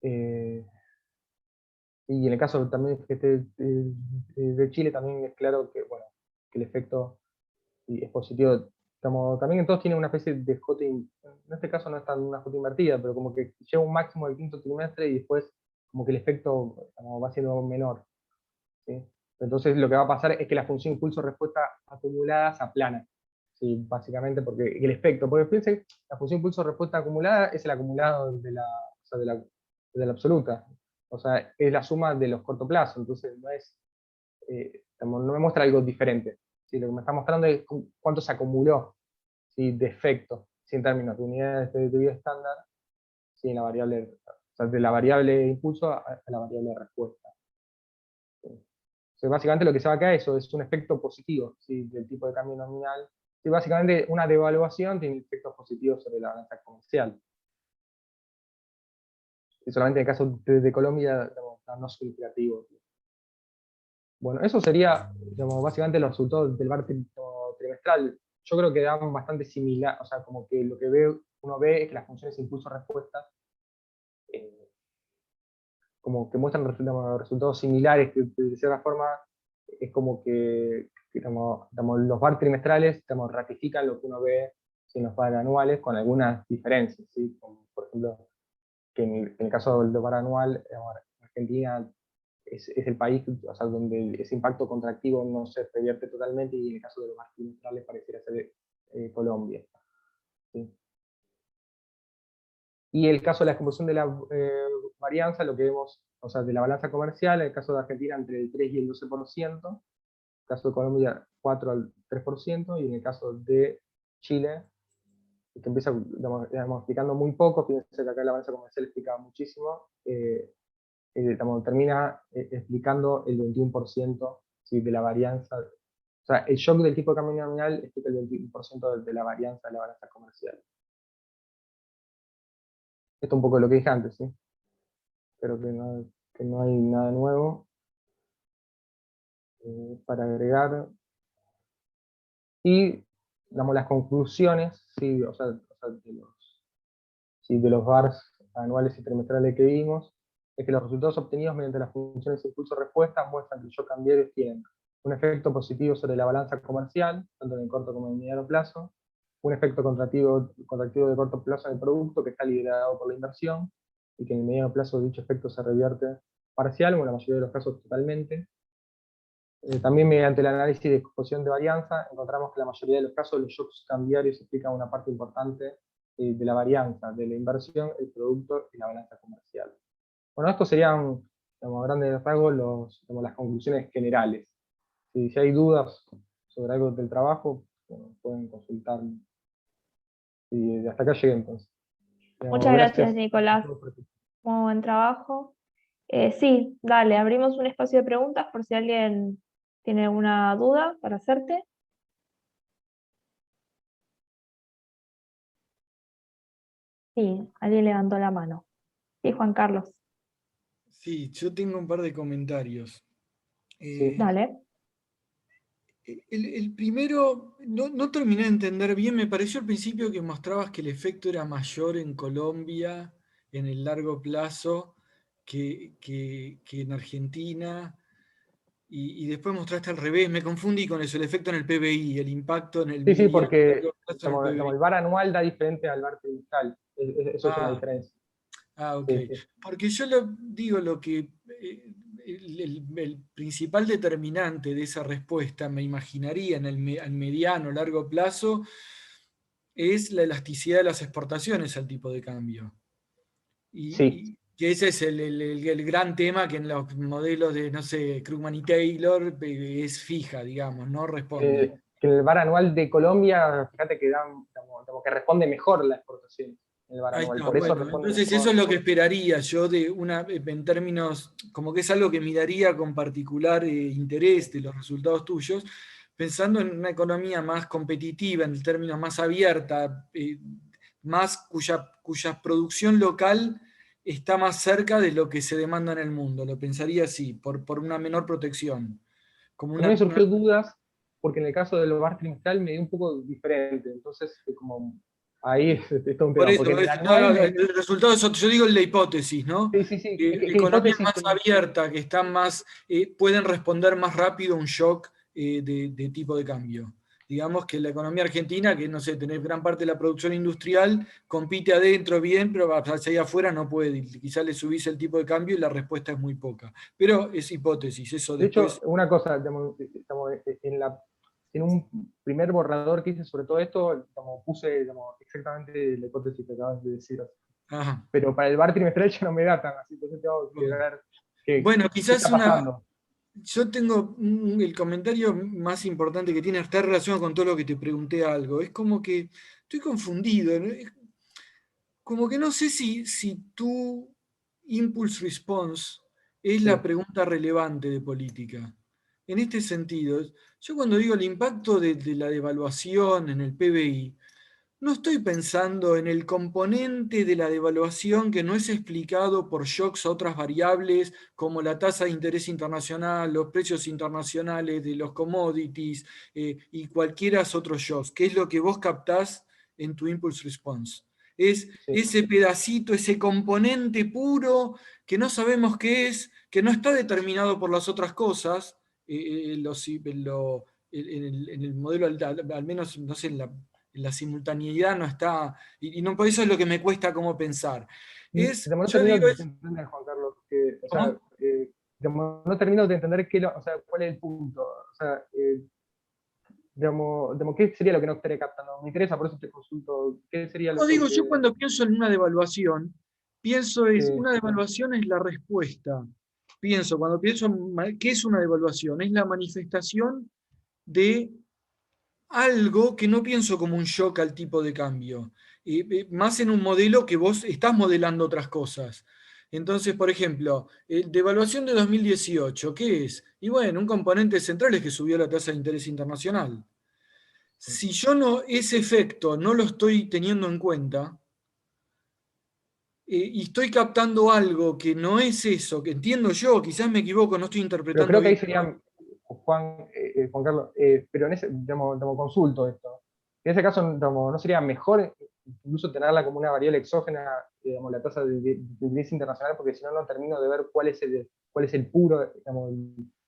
Y en el caso también de Chile, también es claro que, bueno, que el efecto es positivo. También en todos tiene una especie de J, en este caso no es tan una J invertida, pero como que llega un máximo del quinto trimestre y después como que el efecto va siendo menor. ¿Sí? Entonces lo que va a pasar es que la función impulso-respuesta acumulada se aplana. ¿Sí? Básicamente porque el efecto, porque fíjense, la función impulso-respuesta acumulada es el acumulado de la absoluta. O sea, es la suma de los corto plazos, entonces no me muestra algo diferente. ¿Sí? Lo que me está mostrando es cuánto se acumuló, ¿sí? De efecto, ¿sí? En términos de unidades de vida estándar, ¿sí? En la variable, de la variable impulso a la variable respuesta. ¿Sí? Entonces, básicamente lo que se va acá es un efecto positivo, ¿sí? Del tipo de cambio nominal. Sí, básicamente una devaluación tiene efectos positivos sobre la balanza comercial. Y solamente en el caso de Colombia no significativo. Bueno, eso sería, básicamente los resultados del VAR trimestral. Yo creo que dan bastante similar, o sea, como que lo que uno ve es que las funciones impulso-respuesta como que muestran resultados similares, que de cierta forma es como que los VAR trimestrales ratifican lo que uno ve en los VAR anuales con algunas diferencias, ¿sí? Como, por ejemplo, que en el caso del VAR anual, Argentina es el país, o sea, donde ese impacto contractivo no se revierte totalmente, y en el caso de los VAR trimestrales pareciera ser Colombia. ¿Sí? Y el caso de la descomposición de la varianza, lo que vemos, o sea, de la balanza comercial, en el caso de Argentina entre el 3 y el 12%, en el caso de Colombia 4 al 3%, y en el caso de Chile, que empieza explicando muy poco, fíjense que acá la balanza comercial explicaba muchísimo, termina explicando el 21%, ¿sí? De la varianza. O sea, el shock del tipo de cambio nominal explica el 21% de la varianza de la balanza comercial. Esto es un poco de lo que dije antes, ¿sí? Espero que no hay nada nuevo para agregar. Y las conclusiones, ¿sí? O sea, de los VARs anuales y trimestrales que vimos, es que los resultados obtenidos mediante las funciones impulso-respuesta muestran que los shock cambiarios tienen un efecto positivo sobre la balanza comercial, tanto en el corto como en el mediano plazo, un efecto contractivo de corto plazo en el producto que está liderado por la inversión, y que en el mediano plazo dicho efecto se revierte parcial, o en la mayoría de los casos totalmente. También mediante el análisis de exposición de varianza, encontramos que en la mayoría de los casos los shocks cambiarios explican una parte importante de la varianza, de la inversión, el producto y la balanza comercial. Bueno, estos serían, a grandes rasgos, las conclusiones generales. Si hay dudas sobre algo del trabajo, bueno, pueden consultar. Y hasta acá llegué entonces. Muchas gracias, Nicolás. Muy buen trabajo. Sí, dale, abrimos un espacio de preguntas por si alguien tiene alguna duda para hacerte. Sí, alguien levantó la mano. Sí, Juan Carlos. Sí, yo tengo un par de comentarios. Sí. Dale. El primero, no terminé de entender bien, me pareció al principio que mostrabas que el efecto era mayor en Colombia en el largo plazo que en Argentina. y después mostraste al revés, me confundí con eso, el efecto en el PBI, el impacto en el Sí, mediano porque largo plazo en el PBI. el VAR anual da diferente al VAR trimestral. Eso es una Ah, diferencia. ok. Sí, sí. Porque yo digo lo que el principal determinante de esa respuesta, me imaginaría en al mediano, largo plazo, es la elasticidad de las exportaciones al tipo de cambio. Sí. Y que ese es el gran tema que en los modelos de, no sé, Krugman y Taylor es fija, digamos, no responde. Que el VAR anual de Colombia, fíjate que como que responde mejor la exportación, el VAR Ahí anual. está, Por eso bueno, responde entonces eso mejor. es lo que esperaría yo en términos, como que es algo que miraría con particular interés de los resultados tuyos, pensando en una economía más competitiva, en términos más abierta, más cuya producción local está más cerca de lo que se demanda en el mundo. Lo pensaría así, por una menor protección. Como A mí me surgió dudas, porque en el caso del VAR trimestral me dio un poco diferente. Entonces, como ahí está un por tema. eso, Porque en el no, anual el resultado es otro. Yo digo la hipótesis, ¿no? sí, sí, sí. ¿Qué Economías hipótesis? más abiertas, que están más, pueden responder más rápido a un shock de tipo de cambio. Digamos que la economía argentina, que no sé, tener gran parte de la producción industrial, compite adentro bien, pero hacia allá afuera no puede. Quizás le subís el tipo de cambio y la respuesta es muy poca. Pero es hipótesis, eso De hecho, después. una cosa, en un primer borrador que hice sobre todo esto, puse exactamente la hipótesis que acabas de decir. Ajá. Pero para el VAR trimestral ya no me da tan así, entonces tengo que ver Bueno, qué quizás está pasando. yo tengo el comentario más importante que tiene, está relacionado con todo lo que te pregunté algo. Es como que estoy confundido, ¿no? Como que no sé si tu impulse response es la Sí. pregunta relevante de política. En este sentido, yo cuando digo el impacto de la devaluación en el PBI, no estoy pensando en el componente de la devaluación que no es explicado por shocks a otras variables como la tasa de interés internacional, los precios internacionales de los commodities y cualquiera otros shocks, que es lo que vos captás en tu impulse response. Es Sí. ese pedacito, ese componente puro que no sabemos qué es, que no está determinado por las otras cosas, en el modelo, al menos, no sé, la simultaneidad no está, y no por eso es lo que me cuesta como pensar. No Yo termino digo, de entender, Juan Carlos, o sea, ¿cómo? no termino de entender o sea, cuál es el punto. O sea, ¿qué sería lo que no estaría captando? Me interesa, por eso te consulto, ¿qué sería No lo digo, yo que... cuando pienso en una devaluación, Sí, una devaluación es la respuesta. Cuando pienso en qué es una devaluación, es la manifestación de algo que no pienso como un shock al tipo de cambio, más en un modelo que vos estás modelando otras cosas. Entonces, por ejemplo, devaluación de 2018, ¿qué es? Y bueno, un componente central es que subió la tasa de interés internacional. Si yo ese efecto no lo estoy teniendo en cuenta, y estoy captando algo que no es eso, que entiendo yo, quizás me equivoco, no estoy pero interpretando creo que ahí bien. sería, Juan Carlos, pero en ese, consulto esto. En ese caso, ¿no sería mejor incluso tenerla como una variable exógena, la tasa de interés internacional, porque si no, no termino de ver cuál es el puro,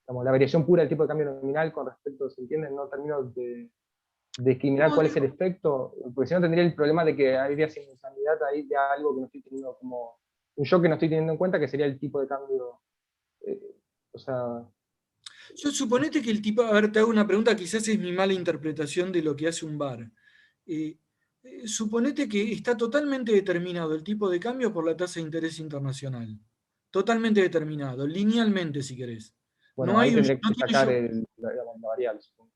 la variación pura del tipo de cambio nominal con respecto, ¿se entiende? No termino de discriminar No, cuál es el efecto, porque si no tendría el problema de que habría simultaneidad ahí de algo que no estoy teniendo como, un shock que no estoy teniendo en cuenta, que sería el tipo de cambio, o sea... yo suponete que el tipo, a ver, te hago una pregunta, quizás es mi mala interpretación de lo que hace un VAR. Suponete que está totalmente determinado el tipo de cambio por la tasa de interés internacional. Totalmente determinado, linealmente si querés. No Bueno, ahí hay tendría no que tiene sacar yo. la variable, supongo.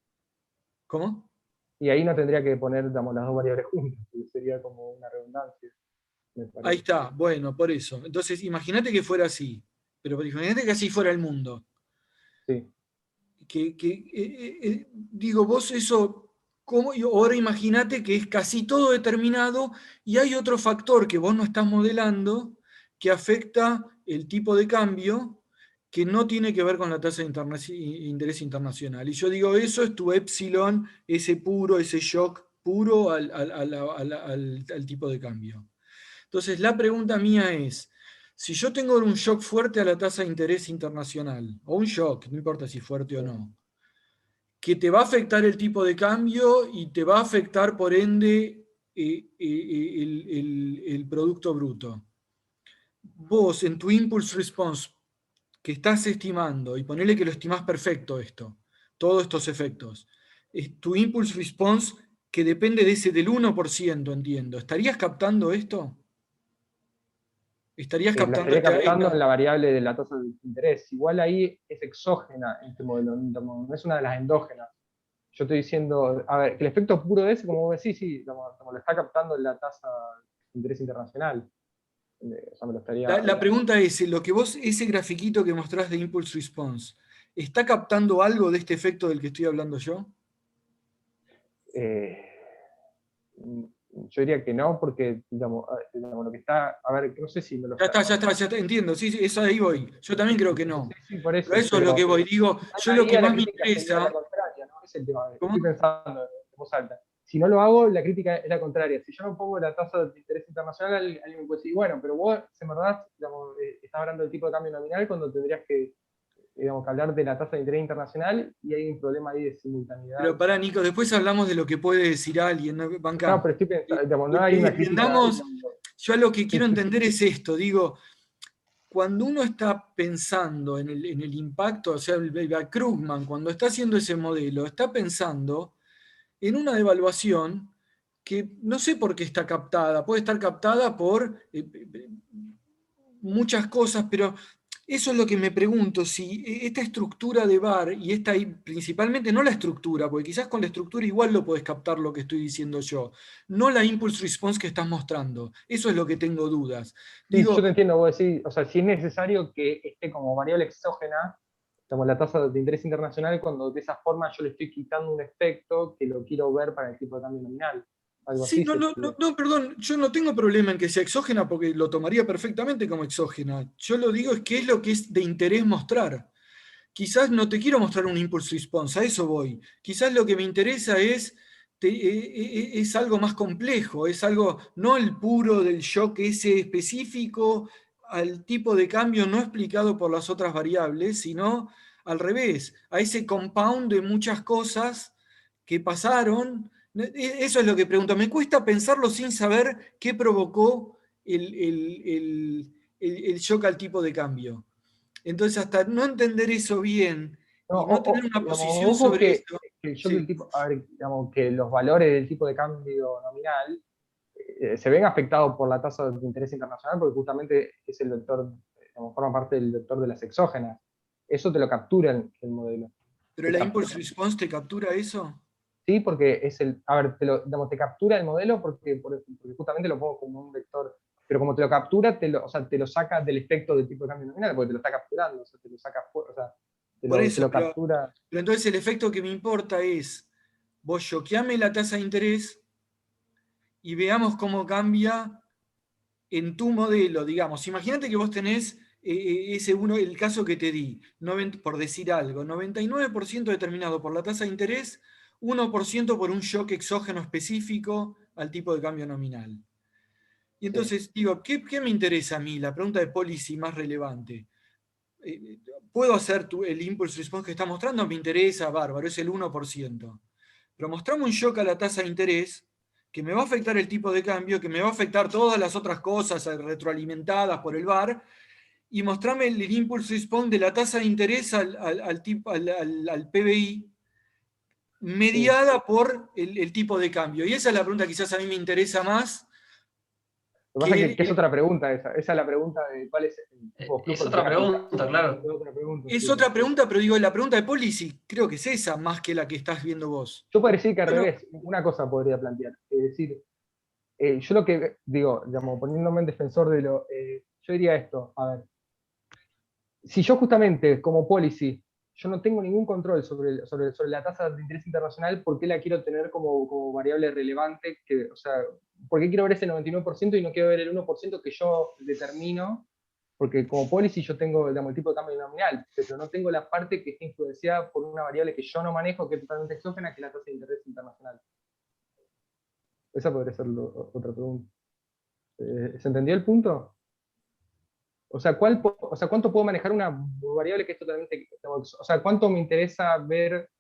¿Cómo? Y ahí no tendría que poner las dos variables juntas, porque sería como una redundancia, me Ahí parece. está, bueno, por eso. Entonces, imagínate que fuera así, pero imagínate que así fuera el mundo. Sí. Digo, vos eso, ¿cómo? Y ahora imagínate que es casi todo determinado y hay otro factor que vos no estás modelando que afecta el tipo de cambio que no tiene que ver con la tasa de interés internacional. Y yo digo, eso es tu epsilon, ese puro, ese shock puro al tipo de cambio. Entonces, la pregunta mía es, Si yo tengo un shock fuerte a la tasa de interés internacional, o un shock, no importa si fuerte o no, que te va a afectar el tipo de cambio y te va a afectar por ende el Producto Bruto. Vos en tu impulse response que estás estimando, y ponele que lo estimás perfecto esto, todos estos efectos, tu impulse response que depende de ese del 1%, entiendo. ¿Estarías captando esto? ¿Estarías La captando estaría captando en la variable de la tasa de interés. Igual ahí es exógena en este modelo, no es una de las endógenas. Yo estoy diciendo, a ver, que el efecto puro de ese, como vos decís, sí, como lo está captando en la tasa de interés internacional. O sea, me lo estaría... La pregunta es, ese grafiquito que mostrás de impulse response, ¿está captando algo de este efecto del que estoy hablando yo? Yo diría que no, porque digamos, lo que está, a ver, no sé si me lo está... Ya está, entiendo, sí, eso ahí voy. Yo también creo que no. Sí, por eso, Pero eso es lo que voy. Digo, yo lo que la más me crítica sería la interesa... contraria, ¿no? Es el tema. ¿Cómo? Estoy pensando en voz alta. Si no lo hago, la crítica es la contraria. Si yo no pongo la tasa de interés internacional, alguien me puede decir, bueno, pero vos, en verdad, digamos, estás hablando del tipo de cambio nominal cuando tendrías que, digamos, que hablar de la tasa de interés internacional y hay un problema ahí de simultaneidad. Pero pará, Nico, después hablamos de lo que puede decir alguien, ¿no? Bancá. No, pero estoy pensando, digamos, no hay una crítica. Entendamos, yo lo que quiero entender es esto, digo, cuando uno está pensando en el impacto, o sea, el Krugman, cuando está haciendo ese modelo, está pensando en una devaluación que no sé por qué está captada, puede estar captada por muchas cosas, pero eso es lo que me pregunto, si esta estructura de VAR, y esta principalmente no la estructura, porque quizás con la estructura igual lo podés captar lo que estoy diciendo yo, no la impulse response que estás mostrando, eso es lo que tengo dudas. Sí, Digo, yo te entiendo, vos decís, o sea, si es necesario que esté como variable exógena, como la tasa de interés internacional, cuando de esa forma yo le estoy quitando un efecto que lo quiero ver para el tipo de cambio nominal. Algo sí, así no, perdón, yo no tengo problema en que sea exógena porque lo tomaría perfectamente como exógena. Yo lo digo es que es lo que es de interés mostrar. Quizás no te quiero mostrar un impulse response, a eso voy. Quizás lo que me interesa es algo más complejo, es algo, no el puro del shock ese específico al tipo de cambio no explicado por las otras variables, sino al revés, a ese compound de muchas cosas que pasaron. Eso es lo que pregunto. Me cuesta pensarlo sin saber qué provocó el shock al tipo de cambio. Entonces, hasta no entender eso bien no, y no tener una digamos, posición ojo sobre eso. que el shock del Sí. tipo, a ver, digamos, que los valores del tipo de cambio nominal se ven afectados por la tasa de interés internacional porque justamente es el vector, digamos, forma parte del vector de las exógenas. Eso te lo captura el modelo. ¿Pero Te la captura. impulse response te captura eso? Sí, porque es el, a ver, digamos, te captura el modelo porque justamente lo pongo como un vector, pero como te lo captura, o sea, te lo saca del efecto del tipo de cambio nominal, porque te lo está capturando, o sea, te lo saca fuera, o sea, Por te eso, lo captura. pero entonces el efecto que me importa es, vos choqueame la tasa de interés y veamos cómo cambia en tu modelo, digamos. Imagínate que vos tenés el caso que te di, por decir algo, 99% determinado por la tasa de interés, 1% por un shock exógeno específico al tipo de cambio nominal. Y entonces digo, ¿qué me interesa a mí? La pregunta de policy más relevante. ¿Puedo hacer el impulse response que está mostrando? Me interesa, bárbaro, es el 1%. Pero mostrame un shock a la tasa de interés que me va a afectar el tipo de cambio, que me va a afectar todas las otras cosas retroalimentadas por el VAR, y mostrame el impulse response de la tasa de interés al PBI mediada por el tipo de cambio. Y esa es la pregunta que quizás a mí me interesa más. Lo que pasa es que es otra pregunta esa es la pregunta de cuál es el tipo de flujo. Es otra pregunta, claro. Es otra pregunta, pero digo, la pregunta de policy creo que es esa más que la que estás viendo vos. Yo podría decir que al Bueno, revés, una cosa podría plantear, es decir, yo lo que digo, digamos, poniéndome en defensor de lo, yo diría esto, a ver, si yo justamente como policy, yo no tengo ningún control sobre la tasa de interés internacional, ¿por qué la quiero tener como variable relevante? O sea, ¿por qué quiero ver ese 99% y no quiero ver el 1% que yo determino? Porque como policy yo tengo, digamos, el tipo de cambio nominal, pero no tengo la parte que está influenciada por una variable que yo no manejo, que es totalmente exógena, que es la tasa de interés internacional. Esa podría ser otra pregunta. ¿Se entendió el punto? o sea, ¿cuánto puedo manejar una variable que es totalmente, o sea, cuánto me interesa ver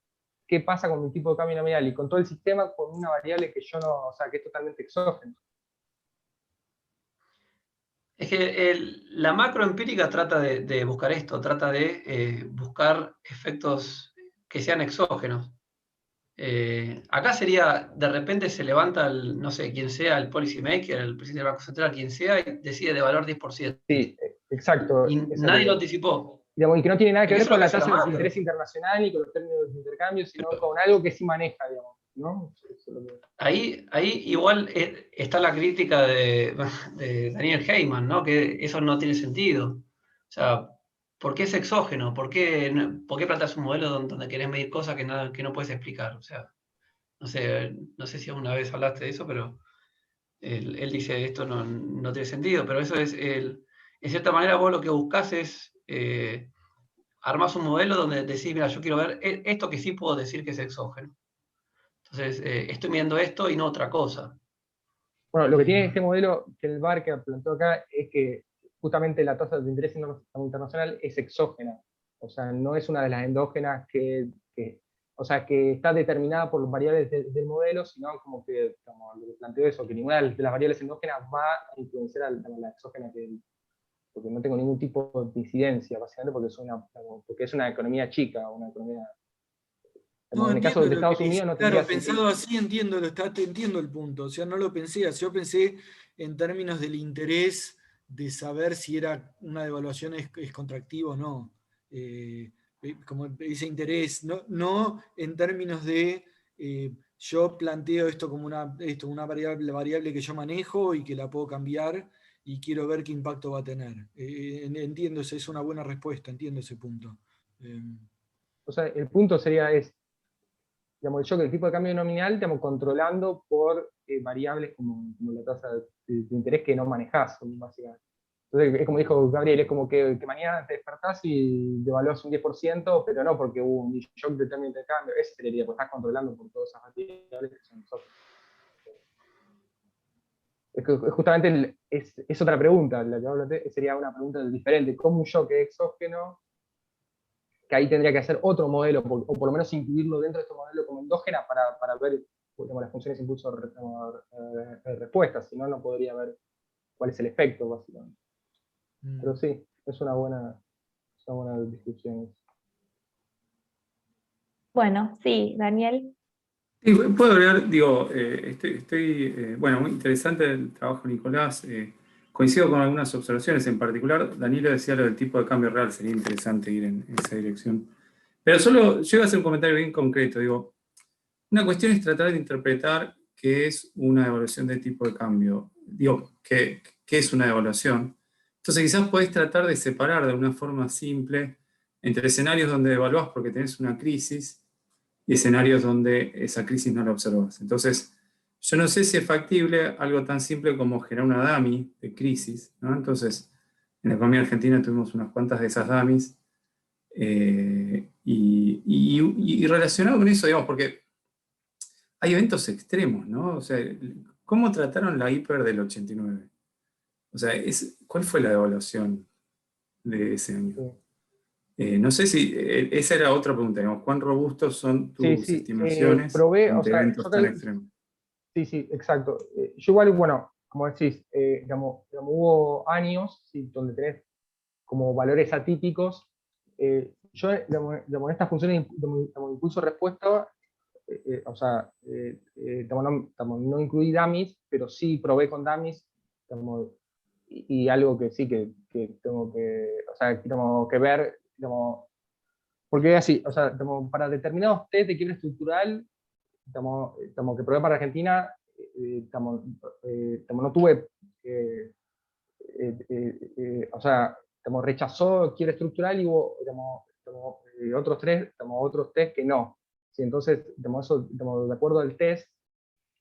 qué pasa con mi tipo de cambio nominal y con todo el sistema con una variable que yo no, o sea, que es totalmente exógena? Es que la macroempírica trata de buscar esto, trata de buscar efectos que sean exógenos. Acá sería, de repente se levanta, no sé, quien sea, el policy maker, el presidente del Banco Central, quien sea, y decide devaluar 10%. Sí, exacto. Y nadie lo anticipó. Digamos, y que no tiene nada que ver Eso es lo con que la hace la tasa de macro. interés internacional ni con los términos de intercambio, sino con algo que sí maneja, digamos, ¿no? Eso es lo que... Ahí igual está la crítica de Daniel Heyman, ¿no? Que eso no tiene sentido. O sea, ¿por qué es exógeno? ¿Por qué planteas un modelo donde querés medir cosas que no puedes explicar? O sea, no sé si alguna vez hablaste de eso, pero él dice esto no tiene sentido, pero eso en cierta manera vos lo que buscás es armás un modelo donde decís, mira, yo quiero ver esto que sí puedo decir que es exógeno. Entonces, estoy midiendo esto y no otra cosa. Bueno, lo que tiene este modelo que el VAR que planteó acá es que justamente la tasa de interés internacional es exógena. O sea, no es una de las endógenas o sea, que está determinada por las variables del modelo, sino como que, como lo que planteó eso, que ninguna de las variables endógenas va a influenciar a la exógena porque no tengo ningún tipo de incidencia, básicamente porque es una economía chica, una economía... No, En el caso entiendo de lo Estados que dice. Unidos no tendría Claro, pensado sentido. así entiendo el punto. O sea, no lo pensé así. Yo pensé en términos del interés de saber si era una devaluación es contractiva o no. Como ese interés, no en términos de yo planteo esto como una variable que yo manejo y que la puedo cambiar y quiero ver qué impacto va a tener. Entiendo, es una buena respuesta, entiendo ese punto. O sea, el punto sería digamos, el tipo de cambio nominal, digamos, controlando por variables como la tasa de interés que no manejás, básicamente. Entonces, es como dijo Gabriel, es como que mañana te despertás y devaluás un 10%, pero no porque hubo un shock de término de cambio, ese sería, pues estás controlando por todas esas variables que son nosotros. Es que justamente es otra pregunta, la que hablaste, sería una pregunta diferente, ¿cómo un shock es exógeno? Que ahí tendría que hacer otro modelo, o por lo menos incluirlo dentro de este modelo como endógena para ver digamos, las funciones impulso-respuesta, si no, no podría ver cuál es el efecto, básicamente. Pero sí, es una buena discusión. Bueno, sí, Daniel. Sí, puedo agregar, digo, bueno, muy interesante el trabajo de Nicolás. Coincido con algunas observaciones, en particular, Danilo decía lo del tipo de cambio real, sería interesante ir en esa dirección. Pero solo, yo iba a hacer un comentario bien concreto, digo, una cuestión es tratar de interpretar qué es una evaluación de tipo de cambio, digo, qué es una evaluación. Entonces quizás podés tratar de separar de una forma simple entre escenarios donde evaluás porque tenés una crisis y escenarios donde esa crisis no la observas. Entonces, yo no sé si es factible algo tan simple como generar una dummy de crisis, ¿no? Entonces, en la economía argentina tuvimos unas cuantas de esas dummies, y relacionado con eso, digamos, porque hay eventos extremos, ¿no? O sea, ¿cómo trataron la hiper del 89? O sea, ¿cuál fue la devaluación de ese año? No sé si, esa era otra pregunta, digamos, ¿cuán robustos son tus estimaciones Probé, o ante sea, eventos tan extremos? Sí, exacto. Yo igual, bueno, como decís, digamos, hubo años donde tenés como valores atípicos. Yo, digamos, en estas funciones de impulso-respuesta, o sea, no incluí dummies, pero sí probé con dummies, digamos, y algo que sí que tengo o sea, tengo que ver, digamos, porque es así, o sea, digamos, para determinados test de quiebra estructural, que probé para Argentina, no tuve, o sea, rechazó quiebra estructural y hubo otros test que no. Sí, entonces, eso, de acuerdo al test,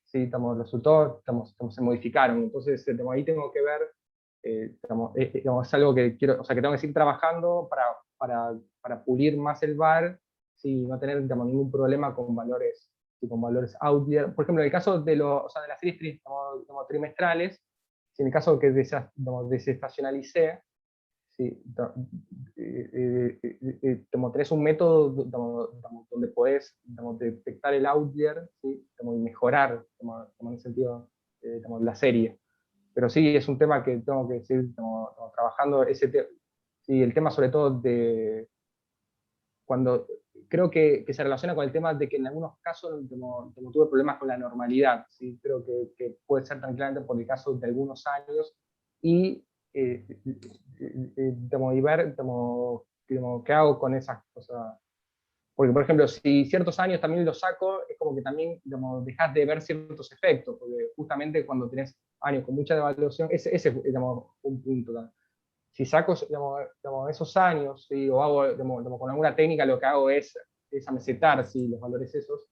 sí, los resultados se modificaron. Entonces, ahí tengo que ver, es algo que quiero, o sea, que tengo que seguir trabajando para pulir más el VAR, sí, no tener ningún problema con valores outlier. Por ejemplo, en el caso de las series trimestrales, si en el caso que desestacionalicé, sí, tenés un método donde podés detectar el outlier, ¿sí? Y mejorar en ese sentido la serie. Pero sí, es un tema que tengo que seguir trabajando, sí, el tema sobre todo de cuando creo que se relaciona con el tema de que en algunos casos tuve problemas con la normalidad, ¿sí? Creo que puede ser tranquilamente por el caso de algunos años, y, y ver qué hago con esas cosas. Porque, por ejemplo, si ciertos años también los saco, es como que también dejas de ver ciertos efectos, porque justamente cuando tenés años con mucha devaluación, ese es un punto también. Si saco esos años, ¿sí? O hago con alguna técnica, lo que hago es amesetar, ¿sí? Los valores esos,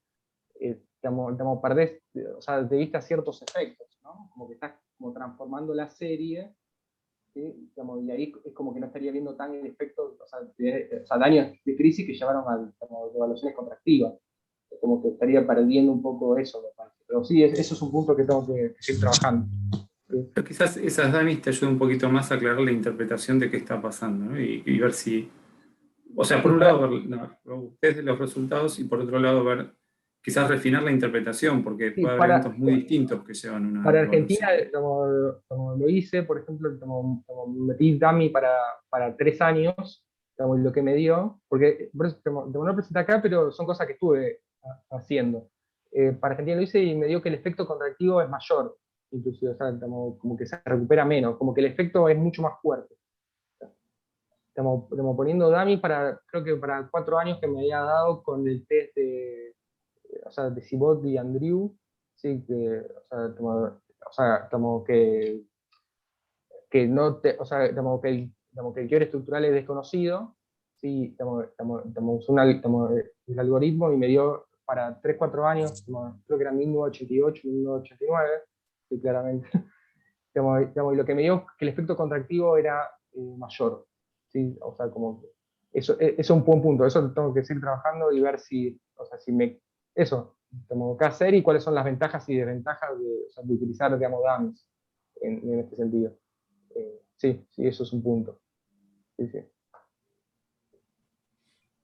perdés, o sea, de vista ciertos efectos, ¿no? Como que estás transformando la serie, ¿sí? Y ahí es como que no estaría viendo tan el efecto, o sea, daños de crisis que llevaron a devaluaciones contractivas. Como que estaría perdiendo un poco eso, me parece. Pero sí, eso es un punto que tengo que seguir trabajando. ¿Sí? Pero quizás esas DAMIs te ayudan un poquito más a aclarar la interpretación de qué está pasando, ¿no? Y ver si, o sea, por un lado ver ustedes los resultados, y por otro lado ver, quizás refinar la interpretación, porque Sí, puede haber eventos muy distintos que llevan una para evaluación. Argentina, como lo hice, por ejemplo, metí DAMI para 3 años, y lo que me dio, porque por eso, no lo presenté acá, pero son cosas que estuve haciendo. Para Argentina lo hice y me dio que el efecto contractivo es mayor, inclusive, o sea, como que se recupera menos, como que el efecto es mucho más fuerte. Estamos poniendo DAMI creo que para 4 años que me había dado con el test de Cibot y Andrew, sí, que no te, o sea, que el quiebre estructural es desconocido, sí, el algoritmo, y me dio para 3 4 años, creo que era 1988, 1989, sí, claramente, y lo que me dio que el efecto contractivo era mayor, sí, o sea, como que eso es un buen punto, eso tengo que seguir trabajando y ver si, o sea, eso, qué hacer y cuáles son las ventajas y desventajas de utilizar, DAMs en este sentido. Sí, eso es un punto. Sí, sí.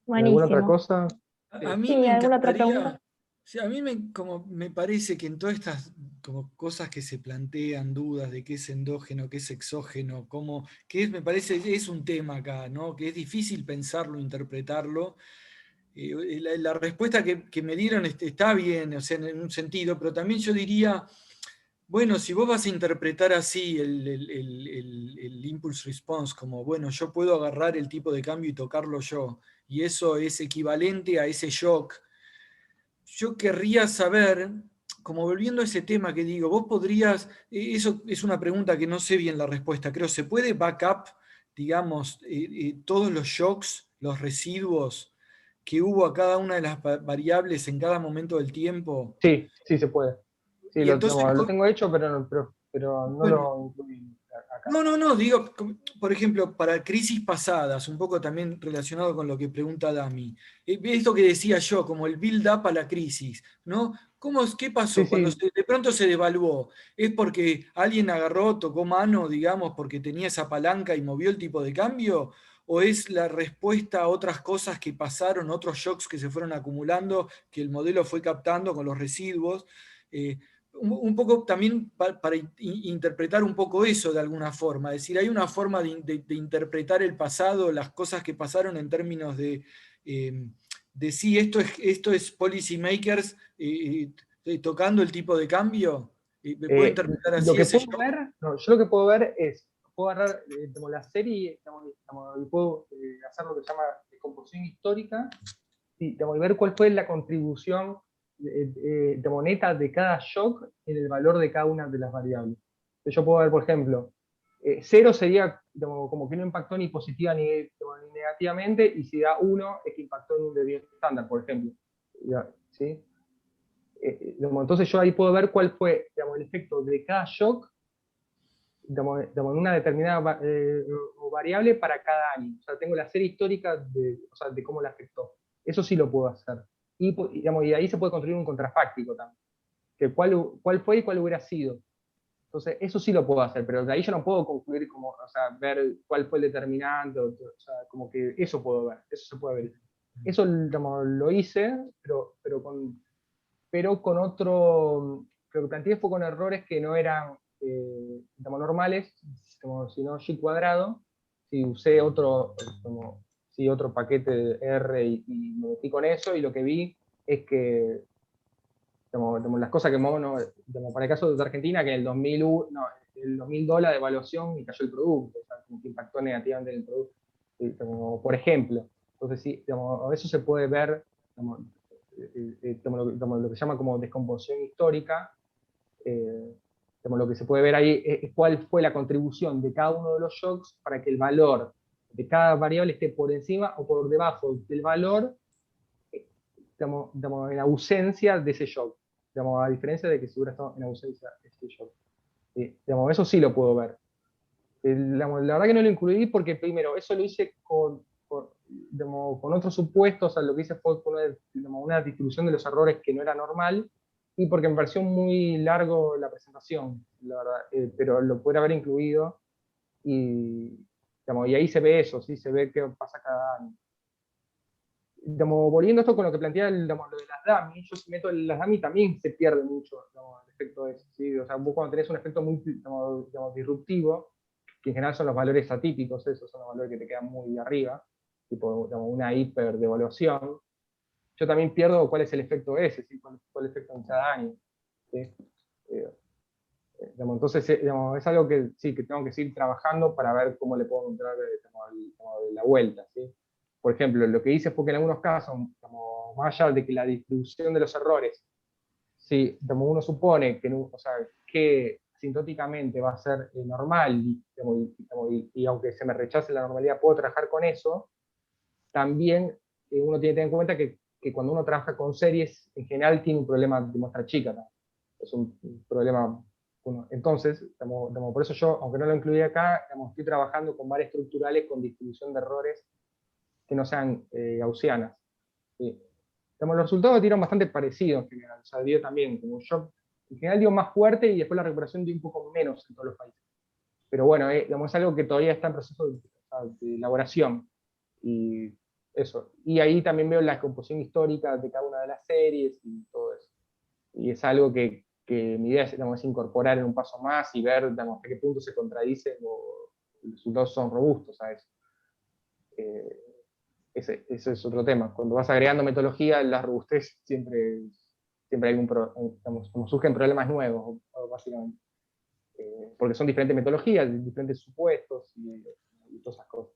¿Alguna otra Buenísimo. cosa? A mí Sí, me ¿alguna otra encantaría, pregunta? sí, a mí como me parece que en todas estas como cosas que se plantean, dudas de qué es endógeno, qué es exógeno, me parece, es un tema acá, ¿no? Que es difícil pensarlo, interpretarlo. La respuesta que me dieron está bien, o sea, en un sentido, pero también yo diría, bueno, si vos vas a interpretar así el impulse response, como, bueno, yo puedo agarrar el tipo de cambio y tocarlo yo, y eso es equivalente a ese shock, yo querría saber, como volviendo a ese tema que digo, vos podrías, eso es una pregunta que no sé bien la respuesta, creo, ¿se puede backup, digamos, todos los shocks, los residuos que hubo a cada una de las variables en cada momento del tiempo? Sí, sí se puede. Sí, Y entonces, lo tengo hecho, pero no bueno, lo incluí acá. no, digo, por ejemplo, para crisis pasadas, un poco también relacionado con lo que pregunta Dami, esto que decía yo, como el build-up a la crisis, ¿no? ¿Qué Sí, pasó cuando sí, de pronto se devaluó? ¿Es porque alguien agarró, tocó mano, digamos, porque tenía esa palanca y movió el tipo de cambio? ¿O es la respuesta a otras cosas que pasaron, otros shocks que se fueron acumulando, que el modelo fue captando con los residuos? Un poco también para interpretar un poco eso de alguna forma. Es decir, hay una forma de interpretar el pasado, las cosas que pasaron en términos de si esto es policy makers tocando el tipo de cambio. ¿Puedo interpretar lo así que ese puedo shock? ver, no, yo lo que puedo ver es, puedo agarrar la serie, y puedo hacer lo que se llama descomposición histórica, y ver cuál fue la contribución de moneta de cada shock en el valor de cada una de las variables. Entonces yo puedo ver, por ejemplo, 0 sería como que no impactó ni positiva ni negativamente, y si da 1 es que impactó en un desvío estándar, por ejemplo. ¿Sí? Entonces yo ahí puedo ver cuál fue el efecto de cada shock en una determinada variable para cada año. O sea, tengo la serie histórica de cómo la afectó. Eso sí lo puedo hacer. Y ahí se puede construir un contrafáctico también. Que cuál fue y cuál hubiera sido. Entonces, eso sí lo puedo hacer, pero de ahí yo no puedo concluir como, o sea, ver cuál fue el determinante, o sea, como que eso puedo ver, eso se puede ver. Eso, digamos, lo hice, pero con otro, lo que planteé fue con errores que no eran, digamos, normales, como si no G cuadrado, si usé otro, como, si otro paquete de R y me metí con eso, y lo que vi es que digamos, las cosas que digamos, para el caso de Argentina, que en el 2001, no, el 2002 la devaluación y cayó el producto, o sea, como que impactó negativamente en el producto, como, por ejemplo. Entonces, sí, digamos, eso se puede ver, digamos, lo que se llama como descomposición histórica, digamos, lo que se puede ver ahí es cuál fue la contribución de cada uno de los shocks para que el valor de cada variable esté por encima o por debajo del valor, digamos, en ausencia de ese shock. Digamos, a diferencia de que si hubiera estado en ausencia de ese shock. Digamos, eso sí lo puedo ver. Digamos, la verdad que no lo incluí porque primero, eso lo hice digamos, con otros supuestos, o sea, lo que hice fue poner, digamos, una distribución de los errores que no era normal, y porque me pareció muy largo la presentación, la verdad, pero lo podría haber incluido, y, digamos, y ahí se ve eso, ¿sí? Se ve qué pasa cada año. Digamos, volviendo a esto con lo que plantea digamos, lo de las dummy, yo si meto las dummy también se pierde mucho, digamos, el efecto ese, ¿sí? O sea, vos cuando tenés un efecto muy, digamos, disruptivo, que en general son los valores atípicos, esos son los valores que te quedan muy arriba, tipo, digamos, una hiperdevaluación, yo también pierdo cuál es el efecto ese, ¿sí? ¿Cuál es el efecto en cada año? ¿Sí? Digamos, entonces, digamos, es algo que sí, que tengo que seguir trabajando para ver cómo le puedo encontrar la vuelta, ¿sí? Por ejemplo, lo que hice fue que en algunos casos, como más allá de que la distribución de los errores, si uno supone que, o sea, que asintóticamente va a ser normal, y aunque se me rechace la normalidad, puedo trabajar con eso, también uno tiene que tener en cuenta que cuando uno trabaja con series, en general tiene un problema de muestra chica, ¿no? Es un problema. Entonces, por eso yo, aunque no lo incluí acá, estoy trabajando con varias estructurales con distribución de errores que no sean gaussianas. ¿Sí? Los resultados dieron bastante parecidos en general. O sea, dio también, como yo, en general dio más fuerte y después la recuperación dio un poco menos en todos los países. Pero bueno, es algo que todavía está en proceso de elaboración. Y eso. Y ahí también veo la composición histórica de cada una de las series y todo eso. Y es algo que mi idea es incorporar en un paso más y ver hasta qué punto se contradicen o los resultados son robustos a eso. Ese es otro tema. Cuando vas agregando metodología, la robustez siempre hay como surgen problemas nuevos, básicamente. Porque son diferentes metodologías, diferentes supuestos y todas esas cosas.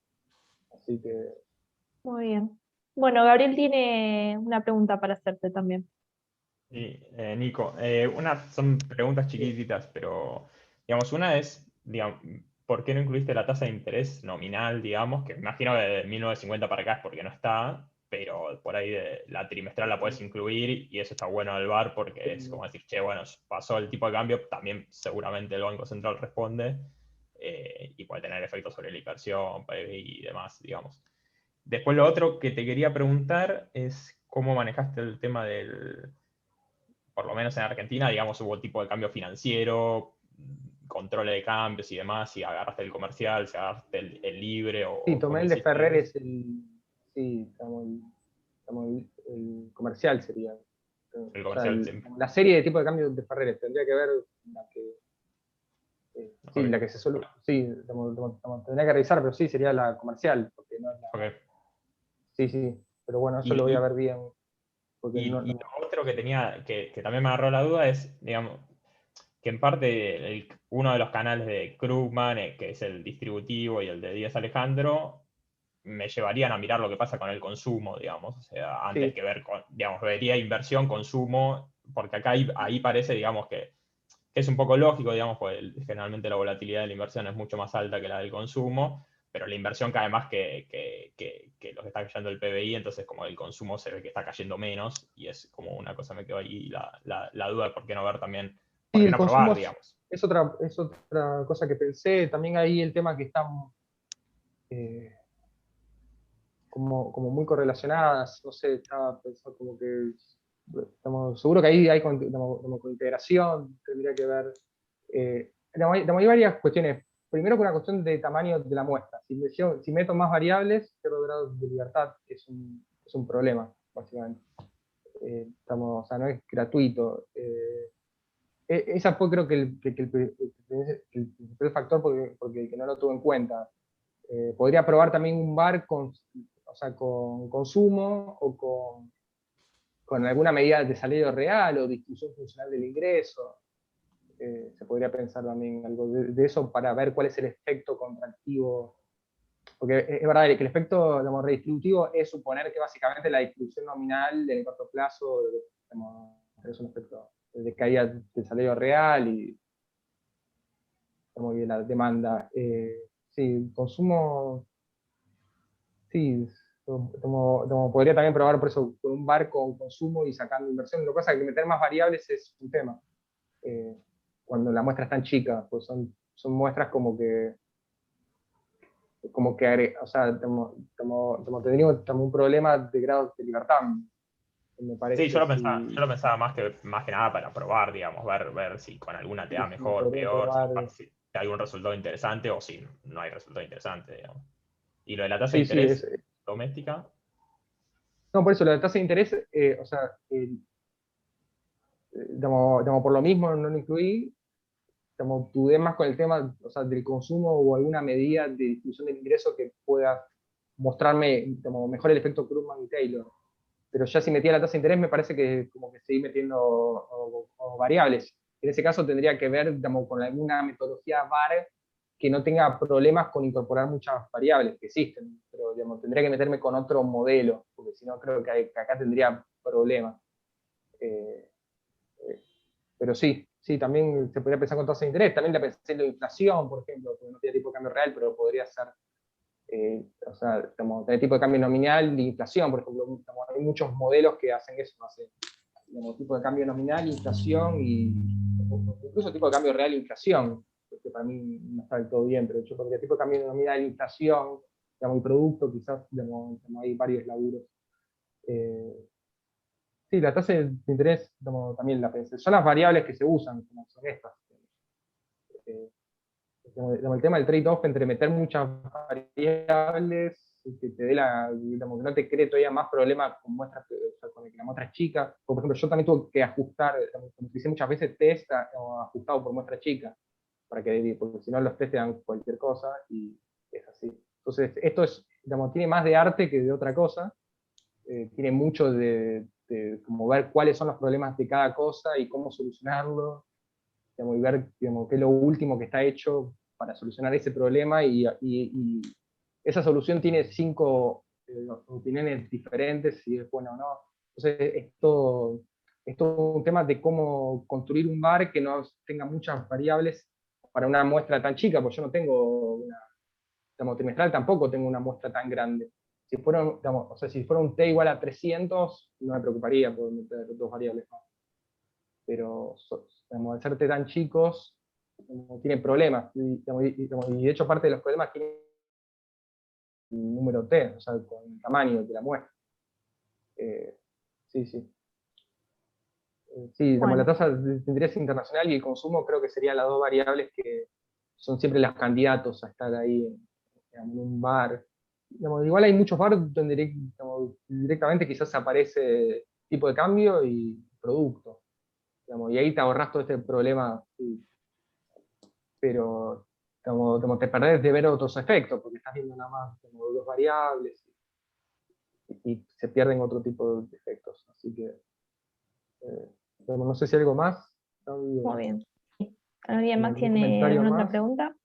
Así que... Muy bien. Bueno, Gabriel tiene una pregunta para hacerte también. Sí, Nico, son preguntas chiquititas, pero digamos, una es, digamos, ¿por qué no incluiste la tasa de interés nominal, digamos? Que me imagino que de 1950 para acá es porque no está, pero por ahí de la trimestral la puedes incluir y eso está bueno del VAR porque es como decir, che, bueno, pasó el tipo de cambio, también seguramente el Banco Central responde y puede tener efectos sobre la inversión, PBI y demás, digamos. Después lo otro que te quería preguntar es cómo manejaste el tema del... Por lo menos en Argentina, digamos, hubo tipo de cambio financiero, control de cambios y demás, si agarraste el comercial, si agarraste el libre Sí, o tomé cómo el de hiciste Ferrer, eso. sí, el comercial sería. El O sea, comercial siempre. la serie de tipo de cambio de Ferrer, tendría que ver la que... sí, Ok. la que se suele... Sí, tendría que revisar, pero sí, sería la comercial, porque no es la... Ok. Sí, pero bueno, eso lo voy a Y, ver bien. Porque y lo otro que tenía, que también me agarró la duda es, digamos, que en parte uno de los canales de Krugman, que es el distributivo, y el de Díaz Alejandro, me llevarían a mirar lo que pasa con el consumo, digamos. O sea, antes sí, que ver, digamos, vería inversión, consumo, porque acá ahí parece, digamos, que es un poco lógico, digamos, porque generalmente la volatilidad de la inversión es mucho más alta que la del consumo, pero la inversión cae más que lo que está cayendo el PBI, entonces como el consumo se ve que está cayendo menos, y es como una cosa, me quedó ahí la duda de por qué no ver también, por sí, qué el no consumo probar, digamos. es otra cosa que pensé. También ahí el tema que están como muy correlacionadas, no sé, estaba pensando como que seguro que ahí hay como integración, tendría que ver hay varias cuestiones. Primero, con la cuestión de tamaño de la muestra. Si meto más variables, pierdo grados de libertad, es un problema, básicamente. O sea, no es gratuito. Esa fue, creo que el principal factor porque que no lo tuve en cuenta. Podría probar también un bar con consumo o con alguna medida de salario real o distribución funcional del ingreso. Se podría pensar también algo de eso para ver cuál es el efecto contractivo. Porque es verdad que el efecto, digamos, redistributivo es suponer que básicamente la distribución nominal en el corto plazo, digamos, es un efecto de caída del salario real y de la demanda. Sí, consumo, sí, podría también probar por eso con un bar con consumo y sacando inversión. Lo que pasa es que meter más variables es un tema. Cuando la muestra es tan chica, pues son muestras como que o sea, tendríamos un problema de grado de libertad, me parece. Sí, yo lo pensaba más que nada para probar, digamos, ver si con alguna te da mejor, peor, si hay algún resultado interesante o si no hay resultado interesante, digamos. Y lo de la tasa de interés doméstica. No, por eso, la tasa de interés, o sea, por lo mismo no lo incluí, dudé más con el tema, o sea, del consumo o alguna medida de distribución del ingreso que pueda mostrarme mejor el efecto Krugman y Taylor. Pero ya si metía la tasa de interés me parece que como que seguir metiendo variables. En ese caso tendría que ver con alguna metodología VAR que no tenga problemas con incorporar muchas variables que existen, pero tendría que meterme con otro modelo, porque si no creo que acá tendría problemas. Pero sí, también se podría pensar con tasa de interés, también la pensé en la inflación, por ejemplo, porque no tiene tipo de cambio real, pero podría ser, o sea, tener tipo de cambio nominal de inflación, por ejemplo, hay muchos modelos que hacen eso, no sé, tipo de cambio nominal, inflación, y incluso tipo de cambio real, inflación, que para mí no está del todo bien, pero yo podría tipo de cambio nominal, inflación, y producto, quizás hay varios laburos. Sí, la tasa de interés también la pensé. Son las variables que se usan, como son estas. El tema del trade-off entre meter muchas variables, que te dé que no te cree todavía más problemas con muestras, con que la muestra es chica. Por ejemplo, yo también tuve que ajustar, como utilicé muchas veces test ajustado por muestra chica, porque si no los test te dan cualquier cosa y es así. Entonces, esto tiene más de arte que de otra cosa. Tiene mucho de como ver cuáles son los problemas de cada cosa y cómo solucionarlo, y ver qué es lo último que está hecho para solucionar ese problema, y esa solución tiene 5 opiniones diferentes, si es buena o no. Entonces, esto es un tema de cómo construir un VAR que no tenga muchas variables para una muestra tan chica, porque yo no tengo trimestral, tampoco tengo una muestra tan grande. Si fuera, si fuera un t igual a 300, no me preocuparía por meter 2 variables más. Pero al ser t tan chicos, tiene problemas. Y de hecho parte de los problemas tiene el número t, o sea, con el tamaño de la muestra. Sí. Sí, Bueno. La tasa de interés internacional y el consumo creo que serían las 2 variables que son siempre los candidatos a estar ahí en un bar. Igual hay muchos bares donde directamente quizás aparece tipo de cambio y producto. Y ahí te ahorras todo este problema. Sí. Pero te perdés de ver otros efectos, porque estás viendo nada más 2 variables y se pierden otro tipo de efectos. Así que, no sé si algo más. Muy bien. ¿Alguien más ¿Algún tiene comentario alguna otra más? pregunta?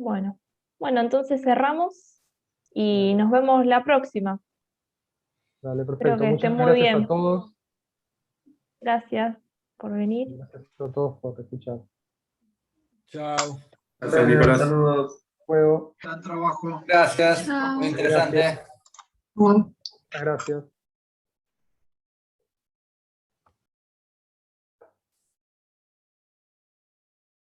Bueno, entonces cerramos y nos vemos la próxima. Dale, Espero perfecto. que Muchas estén muy gracias bien. a todos. Gracias por venir. Gracias a todos por escuchar. Chao. Gracias, Nicolás. Saludos. Juego. Gran trabajo. Gracias, Chao. muy interesante. Muchas gracias.